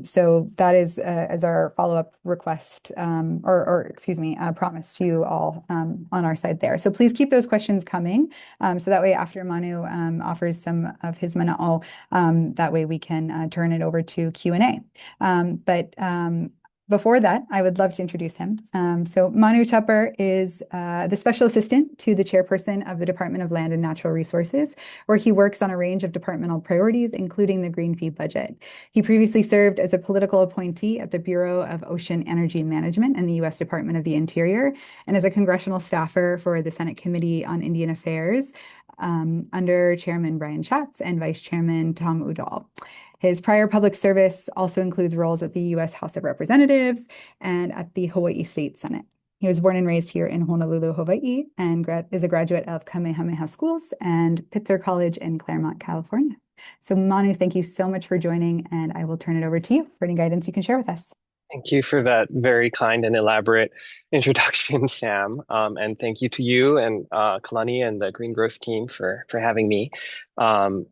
Speaker 1: So that is as our follow-up request, or excuse me, promise to you all on our side there. So please keep those questions coming, so that way after Manu offers some of his mana'o, that way we can turn it over to Q&A. But Before that, I would love to introduce him. So Manu Tupper is the special assistant to the chairperson of the Department of Land and Natural Resources, where he works on a range of departmental priorities, including the green fee budget. He previously served as a political appointee at the Bureau of Ocean Energy Management in the U.S. Department of the Interior, and as a congressional staffer for the Senate Committee on Indian Affairs under Chairman Brian Schatz and Vice Chairman Tom Udall. His prior public service also includes roles at the U.S. House of Representatives and at the Hawaii State Senate. He was born and raised here in Honolulu, Hawaii, and is a graduate of Kamehameha Schools and Pitzer College in Claremont, California. So Manu, thank you so much for joining, and I will turn it over to you for any guidance you can share with us.
Speaker 6: Thank you for that very kind and elaborate introduction, Sam. And thank you to you and Kalani and the Green Growth team for having me. I'm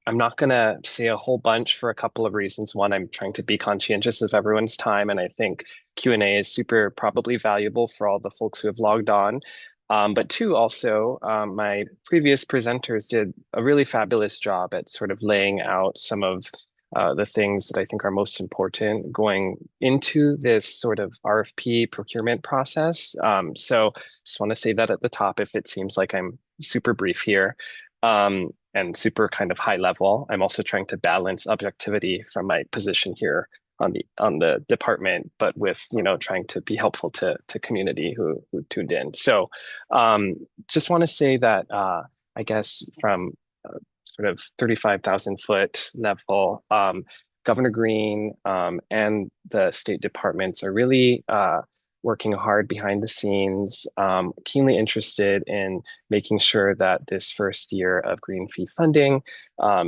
Speaker 6: not going to say a whole bunch for a couple of reasons. One, I'm trying to be conscientious of everyone's time, and I think Q&A is super probably valuable for all the folks who have logged on. But two, also, my previous presenters did a really fabulous job at sort of laying out some of the things that I think are most important going into this sort of RFP procurement process. So just want to say that at the top, if it seems like I'm super brief here and super kind of high level, I'm also trying to balance objectivity from my position here on the department, but with trying to be helpful to community who tuned in. So just want to say that I guess from sort of 35,000 foot level, Governor Green and the state departments are really working hard behind the scenes, keenly interested in making sure that this first year of green fee funding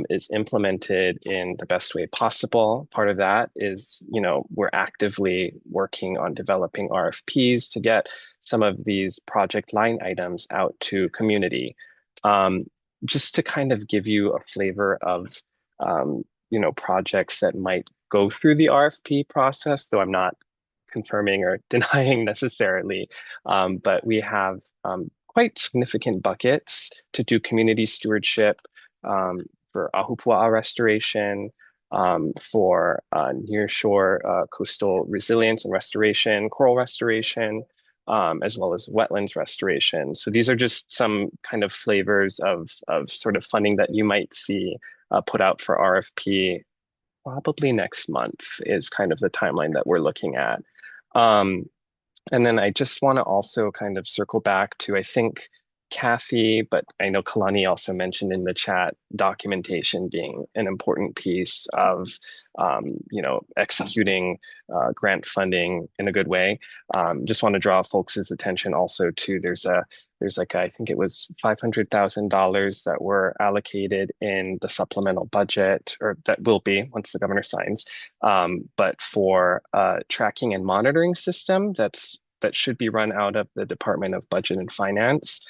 Speaker 6: is implemented in the best way possible. Part of that is, we're actively working on developing RFPs to get some of these project line items out to community. Just to kind of give you a flavor of, projects that might go through the RFP process, though I'm not confirming or denying necessarily, but we have quite significant buckets to do community stewardship for ahupua'a restoration, for nearshore coastal resilience and restoration, coral restoration, as well as wetlands restoration. So these are just some kind of flavors of sort of funding that you might see put out for RFP probably next month is kind of the timeline that we're looking at. And then I just want to also kind of circle back to, I think, Kathy, but I know Kalani also mentioned in the chat documentation being an important piece of, executing grant funding in a good way. Just want to draw folks' attention also to there's like, I think it was $500,000 that were allocated in the supplemental budget, or that will be once the governor signs, but for a tracking and monitoring system that should be run out of the Department of Budget and Finance.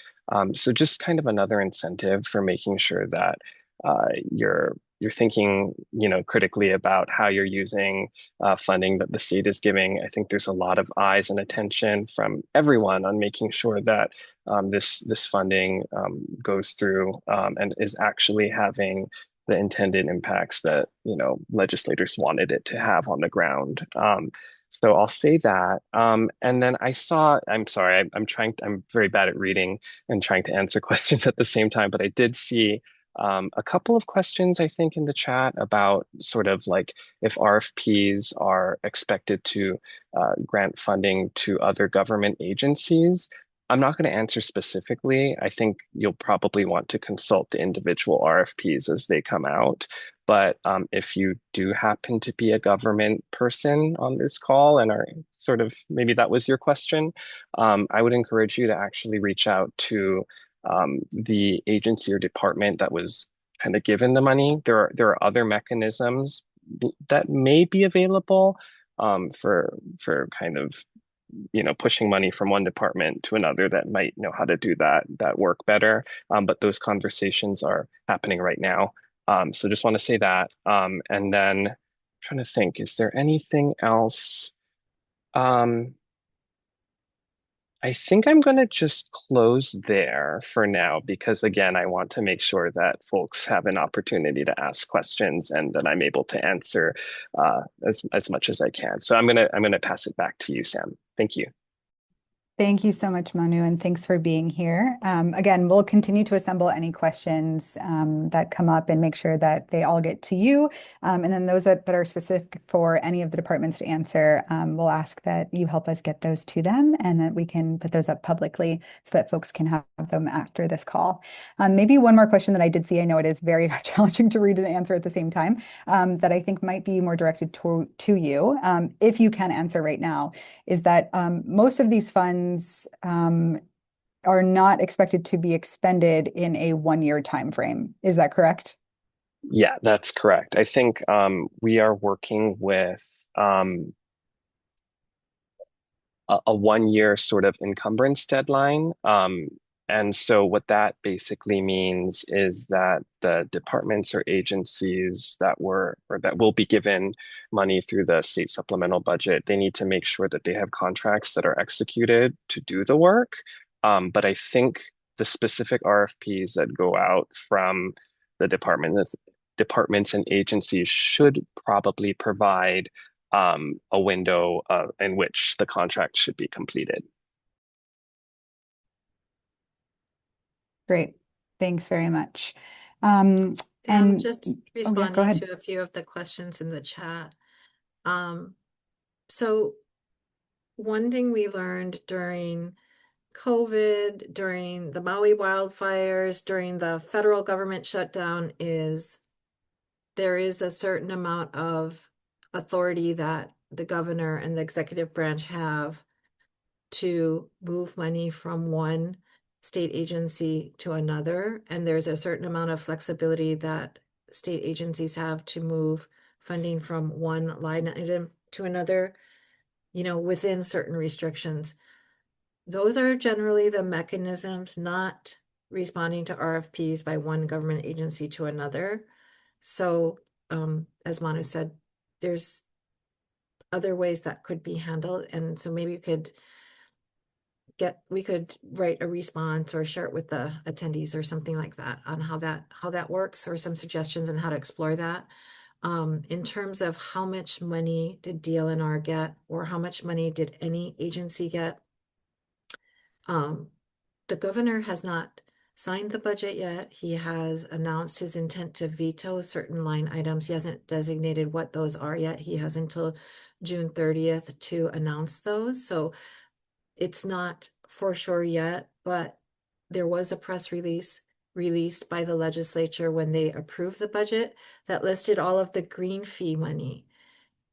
Speaker 6: So just kind of another incentive for making sure that you're thinking, critically about how you're using funding that the state is giving. I think there's a lot of eyes and attention from everyone on making sure that this funding goes through and is actually having the intended impacts that legislators wanted it to have on the ground. So I'll say that. And then I'm sorry, I'm very bad at reading and trying to answer questions at the same time, but I did see a couple of questions, I think, in the chat about sort of like if RFPs are expected to grant funding to other government agencies. I'm not going to answer specifically. I think you'll probably want to consult the individual RFPs as they come out. But if you do happen to be a government person on this call and are sort of, maybe that was your question, I would encourage you to actually reach out to the agency or department that was kind of given the money. There are other mechanisms that may be available for kind of pushing money from one department to another that might know how to do that work better. But those conversations are happening right now. So just want to say that. And then I'm trying to think, is there anything else? I think I'm going to just close there for now because, again, I want to make sure that folks have an opportunity to ask questions and that I'm able to answer as much as I can. So I'm gonna pass it back to you, Sam. Thank you.
Speaker 1: Thank you so much, Manu, and thanks for being here. Again, we'll continue to assemble any questions that come up and make sure that they all get to you. And then those that are specific for any of the departments to answer, we'll ask that you help us get those to them and that we can put those up publicly so that folks can have them after this call. Maybe one more question that I did see. I know it is very challenging to read and answer at the same time, that I think might be more directed to you, if you can answer right now, is that most of these funds are not expected to be expended in a 1 year time frame. Is that correct?
Speaker 6: Yeah, that's correct. I think we are working with a 1 year sort of encumbrance deadline. And so what that basically means is that the departments or agencies that will be given money through the state supplemental budget, they need to make sure that they have contracts that are executed to do the work. But I think the specific RFPs that go out from the departments and agencies should probably provide a window in which the contract should be completed.
Speaker 1: Great. Thanks very much.
Speaker 5: And just
Speaker 1: oh, yeah, go
Speaker 5: responding
Speaker 1: ahead.
Speaker 5: to a few of the questions in the chat. So one thing we learned during COVID, during the Maui wildfires, during the federal government shutdown is there is a certain amount of authority that the governor and the executive branch have to move money from one state agency to another. And there's a certain amount of flexibility that state agencies have to move funding from one line item to another, within certain restrictions. Those are generally the mechanisms, not responding to RFPs by one government agency to another. So, as Manu said, there's other ways that could be handled. And so maybe we could write a response or share it with the attendees or something like that on how that works, or some suggestions on how to explore that. In terms of how much money did DLNR get, or how much money did any agency get? The governor has not signed the budget yet. He has announced his intent to veto certain line items. He hasn't designated what those are yet. He has until June 30th to announce those. So it's not for sure yet, but there was a press release released by the legislature when they approved the budget that listed all of the green fee money.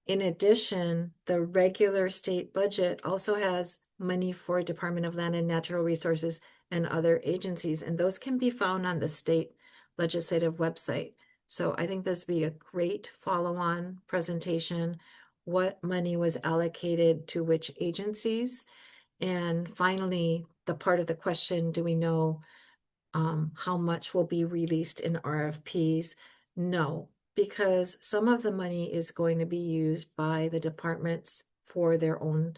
Speaker 5: In addition, the regular state budget also has money for Department of Land and Natural Resources and other agencies, and those can be found on the state legislative website. So I think this would be a great follow-on presentation, what money was allocated to which agencies. And finally, the part of the question, do we know how much will be released in RFPs? No, because some of the money is going to be used by the departments for their own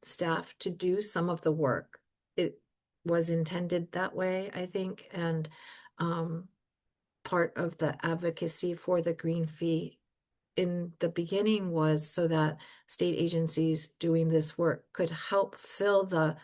Speaker 5: staff to do some of the work. It was intended that way, I think, and part of the advocacy for the green fee in the beginning was so that state agencies doing this work could help fill the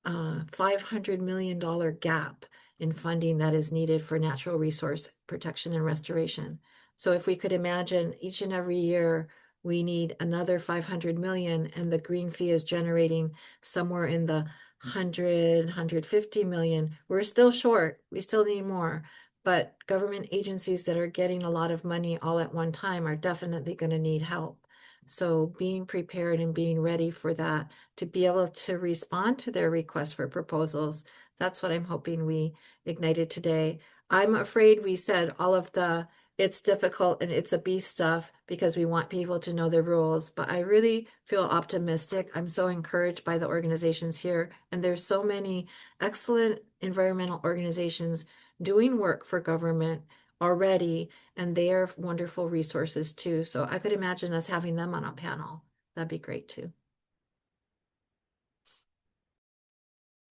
Speaker 5: $500 million gap in funding that is needed for natural resource protection and restoration. So if we could imagine each and every year we need another 500 million, and the green fee is generating somewhere in the 150 million, we're still short. We still need more. But government agencies that are getting a lot of money all at one time are definitely going to need help. So being prepared and being ready for that, to be able to respond to their requests for proposals, that's what I'm hoping we ignited today. I'm afraid we said all of the it's difficult and it's a beast stuff because we want people to know the rules, but I really feel optimistic. I'm so encouraged by the organizations here, and there's so many excellent environmental organizations doing work for government already, and they are wonderful resources too. So I could imagine us having them on a panel. That'd be great too.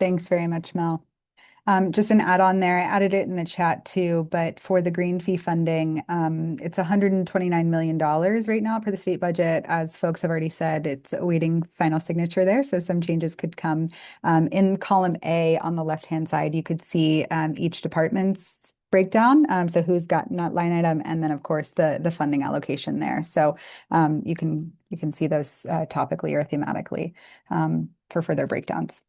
Speaker 1: Thanks very much, Mel. Just an add-on there. I added it in the chat too, but for the green fee funding, it's $129 million right now for the state budget. As folks have already said, it's awaiting final signature there, so some changes could come. In column A on the left-hand side, you could see each department's breakdown. So who's gotten that line item, and then of course the funding allocation there. So you can see those topically or thematically for further breakdowns.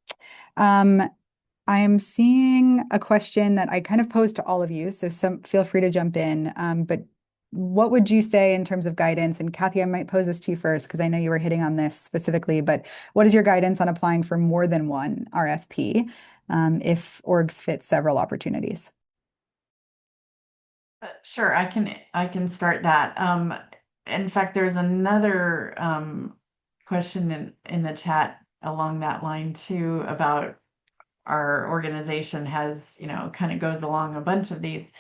Speaker 1: I am seeing a question that I kind of posed to all of you, so feel free to jump in. But what would you say in terms of guidance? And Kathy, I might pose this to you first because I know you were hitting on this specifically, but what is your guidance on applying for more than one RFP if orgs fit several opportunities?
Speaker 7: Sure, I can start that. In fact, there's another question in the chat along that line too about our organization has, kind of goes along a bunch of these.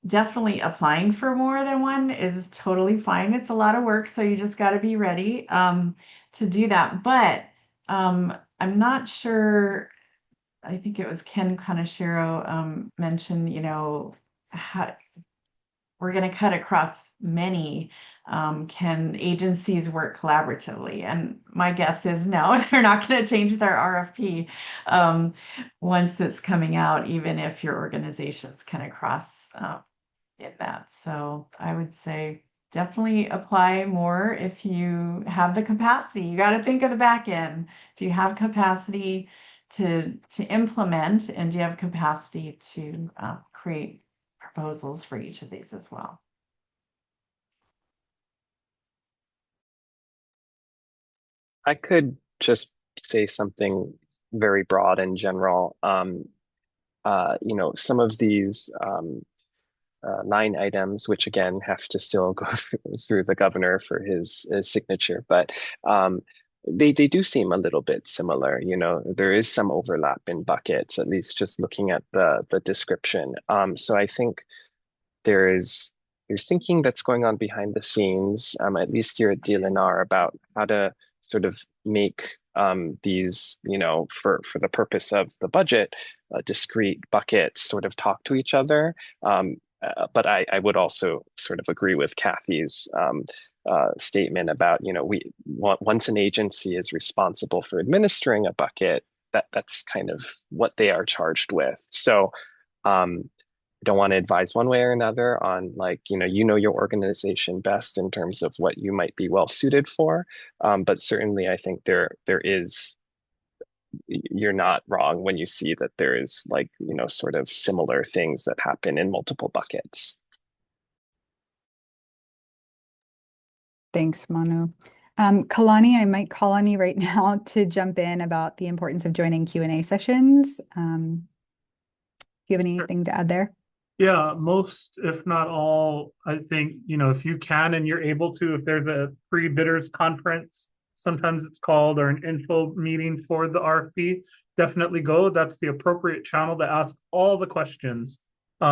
Speaker 7: Definitely applying for more than one is totally fine. It's a lot of work, so you just got to be ready to do that. But I'm not sure. I think it was Ken Kaneshiro mentioned, how we're going to cut across many. Can agencies work collaboratively? And my guess is no, they're not going to change their RFP once it's coming out, even if your organizations can cross in that. So I would say definitely apply more if you have the capacity. You got to think of the back end. Do you have capacity to implement, and do you have capacity to create proposals for each of these as well?
Speaker 6: I could just say something very broad and general. Some of these line items, which again have to still go through the governor for his signature, but they do seem a little bit similar. There is some overlap in buckets, at least just looking at the description. So I think there's thinking that's going on behind the scenes, at least here at DLNR, about how to sort of make these, for the purpose of the budget, discrete buckets sort of talk to each other. But I would also sort of agree with Kathy's statement about, once an agency is responsible for administering a bucket, that's kind of what they are charged with. So I don't want to advise one way or another on your organization best in terms of what you might be well suited for. But certainly I think you're not wrong when you see that there is sort of similar things that happen in multiple buckets.
Speaker 1: Thanks, Manu. Kalani, I might call on you right now to jump in about the importance of joining Q&A sessions. Do you have anything to add there?
Speaker 2: Yeah, most, if not all, I think, if you can and you're able to, if there's a pre-bidders conference, sometimes it's called, or an info meeting for the RFP, definitely go. That's the appropriate channel to ask all the questions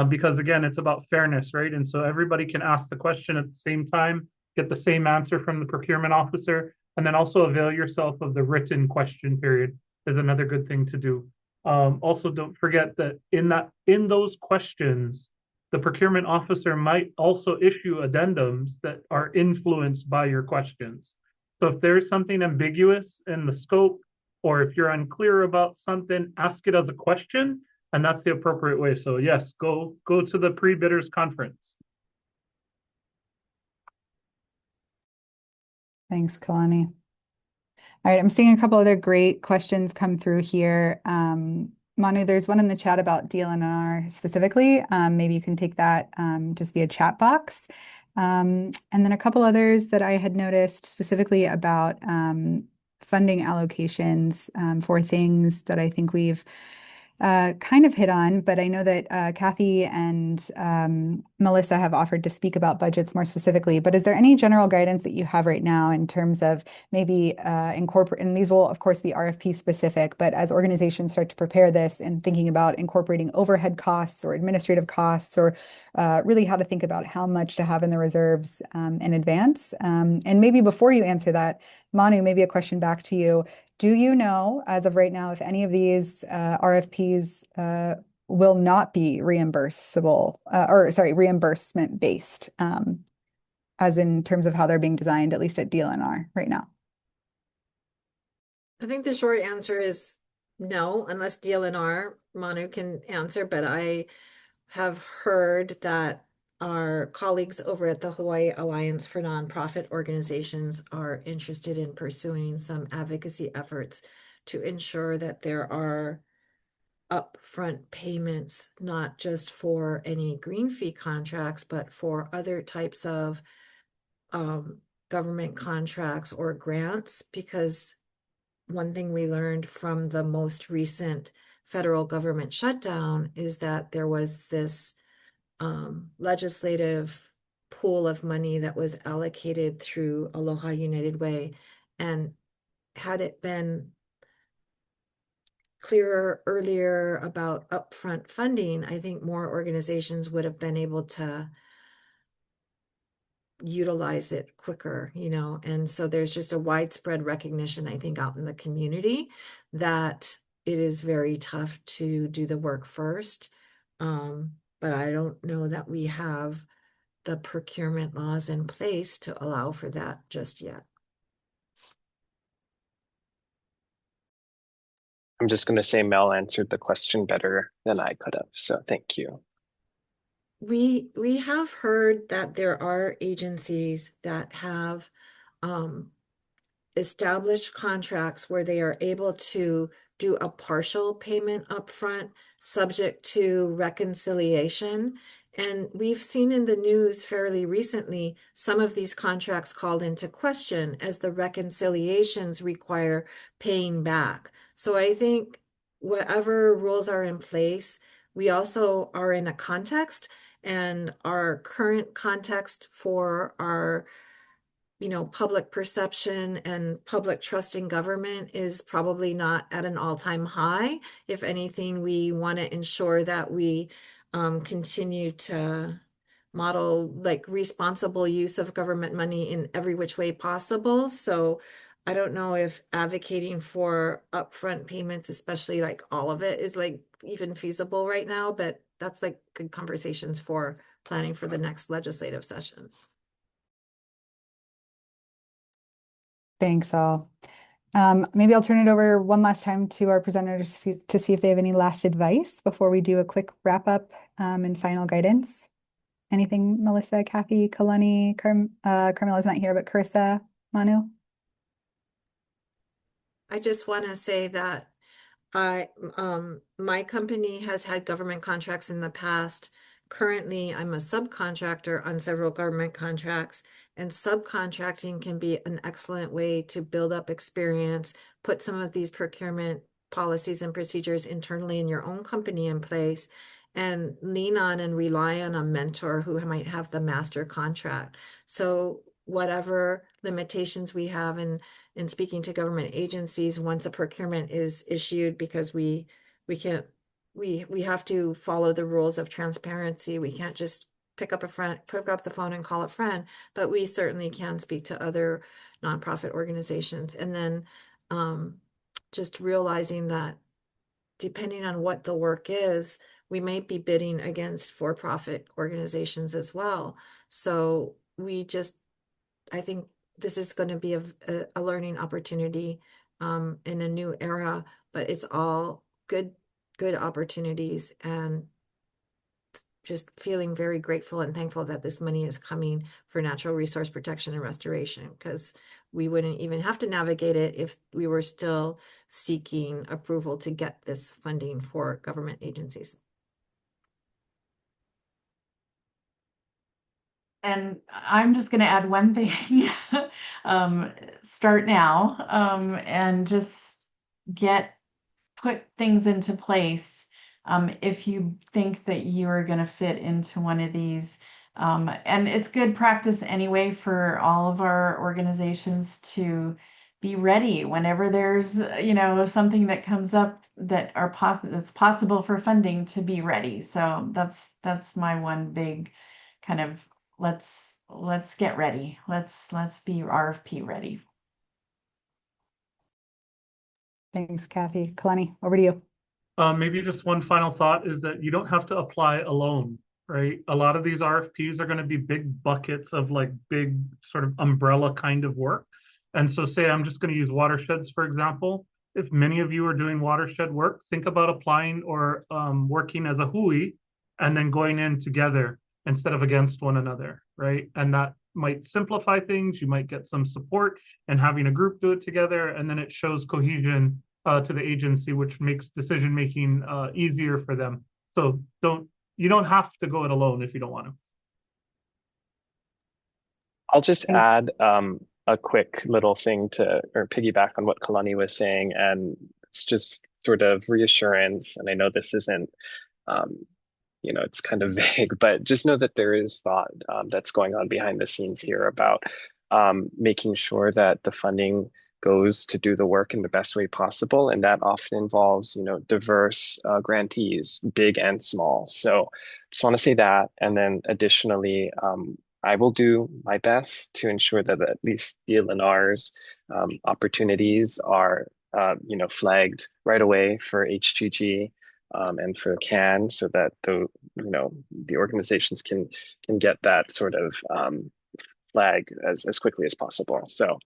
Speaker 2: because, again, it's about fairness, right? And so everybody can ask the question at the same time, get the same answer from the procurement officer, and then also avail yourself of the written question period is another good thing to do. Also, don't forget that in those questions, the procurement officer might also issue addendums that are influenced by your questions. So if there's something ambiguous in the scope, or if you're unclear about something, ask it as a question, and that's the appropriate way. So yes, go to the pre-bidders conference.
Speaker 1: Thanks, Kalani. All right, I'm seeing a couple other great questions come through here. Manu, there's one in the chat about DLNR specifically. Maybe you can take that just via chat box. And then a couple others that I had noticed specifically about funding allocations for things that I think we've kind of hit on, but I know that Kathy and Melissa have offered to speak about budgets more specifically, but is there any general guidance that you have right now in terms of maybe incorporate, and these will of course be RFP specific, but as organizations start to prepare this and thinking about incorporating overhead costs or administrative costs or really how to think about how much to have in the reserves in advance. And maybe before you answer that, Manu, maybe a question back to you. Do you know, as of right now, if any of these RFPs will not be reimbursable, or sorry, reimbursement based, as in terms of how they're being designed, at least at DLNR right now?
Speaker 5: I think the short answer is no, unless DLNR, Manu can answer, but I have heard that our colleagues over at the Hawaii Alliance for Nonprofit Organizations are interested in pursuing some advocacy efforts to ensure that there are upfront payments, not just for any green fee contracts, but for other types of government contracts or grants, because one thing we learned from the most recent federal government shutdown is that there was this legislative pool of money that was allocated through Aloha United Way. And had it been clearer earlier about upfront funding, I think more organizations would have been able to utilize it quicker, and so there's just a widespread recognition, I think, out in the community that it is very tough to do the work first. But I don't know that we have the procurement laws in place to allow for that just yet.
Speaker 6: I'm just going to say Mel answered the question better than I could have. So thank you.
Speaker 5: We have heard that there are agencies that have established contracts where they are able to do a partial payment upfront subject to reconciliation. And we've seen in the news fairly recently some of these contracts called into question as the reconciliations require paying back. So I think whatever rules are in place, we also are in a context, and our current context for our public perception and public trust in government is probably not at an all-time high. If anything, we want to ensure that we continue to model like responsible use of government money in every which way possible. So I don't know if advocating for upfront payments, especially like all of it, is like even feasible right now, but that's like good conversations for planning for the next legislative session.
Speaker 1: Thanks all. Maybe I'll turn it over one last time to our presenters to see if they have any last advice before we do a quick wrap up and final guidance. Anything, Melissa, Kathy, Kalani, Carmela's not here, but Carissa, Manu?
Speaker 5: I just want to say that my company has had government contracts in the past. Currently, I'm a subcontractor on several government contracts, and subcontracting can be an excellent way to build up experience, put some of these procurement policies and procedures internally in your own company in place, and lean on and rely on a mentor who might have the master contract. So whatever limitations we have in speaking to government agencies once a procurement is issued, because we have to follow the rules of transparency. We can't just pick up the phone and call a friend, but we certainly can speak to other nonprofit organizations. And then just realizing that depending on what the work is, we may be bidding against for-profit organizations as well. So I think this is going to be a learning opportunity in a new era, but it's all good opportunities, and just feeling very grateful and thankful that this money is coming for natural resource protection and restoration, because we wouldn't even have to navigate it if we were still seeking approval to get this funding for government agencies.
Speaker 7: And I'm just going to add one thing. Start now, and just put things into place if you think that you are going to fit into one of these. And it's good practice anyway for all of our organizations to be ready whenever there's, something that comes up that that's possible for funding, to be ready. So that's my one big kind of let's get ready. Let's be RFP ready.
Speaker 1: Thanks, Kathy. Kalani, over to you.
Speaker 2: Maybe just one final thought is that you don't have to apply alone, right? A lot of these RFPs are going to be big buckets of like big sort of umbrella kind of work. And so say I'm just going to use watersheds, for example. If many of you are doing watershed work, think about applying or working as a hui and then going in together instead of against one another, right? And that might simplify things. You might get some support and having a group do it together. And then it shows cohesion to the agency, which makes decision making easier for them. So you don't have to go it alone if you don't want to.
Speaker 6: I'll just add a quick little thing or piggyback on what Kalani was saying, and it's just sort of reassurance. And I know this isn't, it's kind of vague, but just know that there is thought that's going on behind the scenes here about making sure that the funding goes to do the work in the best way possible. And that often involves, diverse grantees, big and small. So just want to say that. And then additionally, I will do my best to ensure that at least the LNR's opportunities are, flagged right away for HGG and for CAN, so that the organizations can get that sort of flag as quickly as possible. So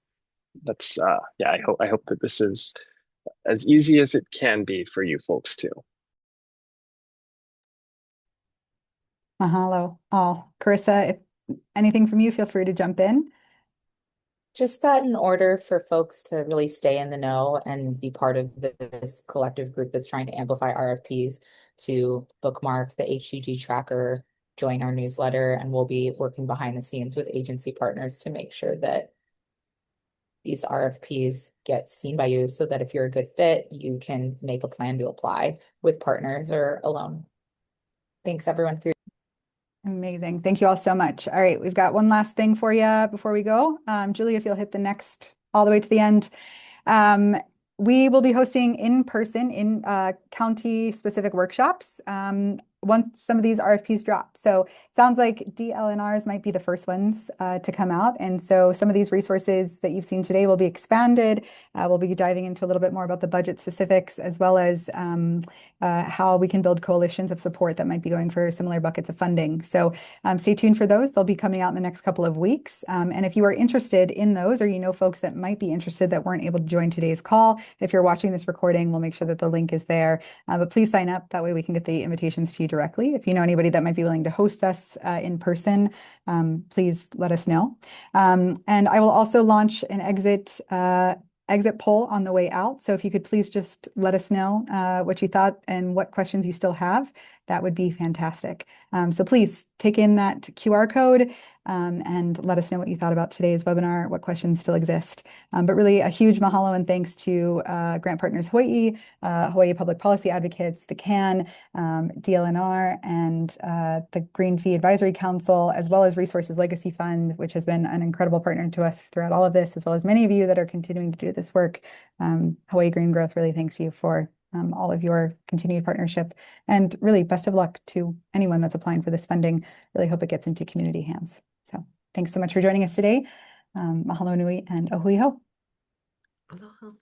Speaker 6: that's I hope that this is as easy as it can be for you folks too.
Speaker 1: Mahalo all. Carissa, if anything from you, feel free to jump in.
Speaker 3: Just that in order for folks to really stay in the know and be part of this collective group that's trying to amplify RFPs, to bookmark the HGG tracker, join our newsletter, and we'll be working behind the scenes with agency partners to make sure that these RFPs get seen by you, so that if you're a good fit, you can make a plan to apply with partners or alone. Thanks everyone for your
Speaker 1: Amazing. Thank you all so much. All right, we've got one last thing for you before we go. Julie, if you'll hit the next all the way to the end. We will be hosting in person in county specific workshops once some of these RFPs drop. So it sounds like DLNRs might be the first ones to come out. And so some of these resources that you've seen today will be expanded. We'll be diving into a little bit more about the budget specifics, as well as how we can build coalitions of support that might be going for similar buckets of funding. So stay tuned for those. They'll be coming out in the next couple of weeks. And if you are interested in those, or folks that might be interested that weren't able to join today's call, if you're watching this recording, we'll make sure that the link is there. But please sign up. That way we can get the invitations to you directly. If you know anybody that might be willing to host us in person, please let us know. And I will also launch an exit poll on the way out. So if you could please just let us know what you thought and what questions you still have, that would be fantastic. So please take in that QR code and let us know what you thought about today's webinar, what questions still exist. But really a huge mahalo and thanks to Grant Partners Hawai'i, Hawaii Public Policy Advocates, the CAN, DLNR, and the Green Fee Advisory Council, as well as Resources Legacy Fund, which has been an incredible partner to us throughout all of this, as well as many of you that are continuing to do this work. Hawaii Green Growth really thanks you for all of your continued partnership, and really best of luck to anyone that's applying for this funding. Really hope it gets into community hands. So thanks so much for joining us today. Mahalo nui and a hui hou.
Speaker 5: Aloha.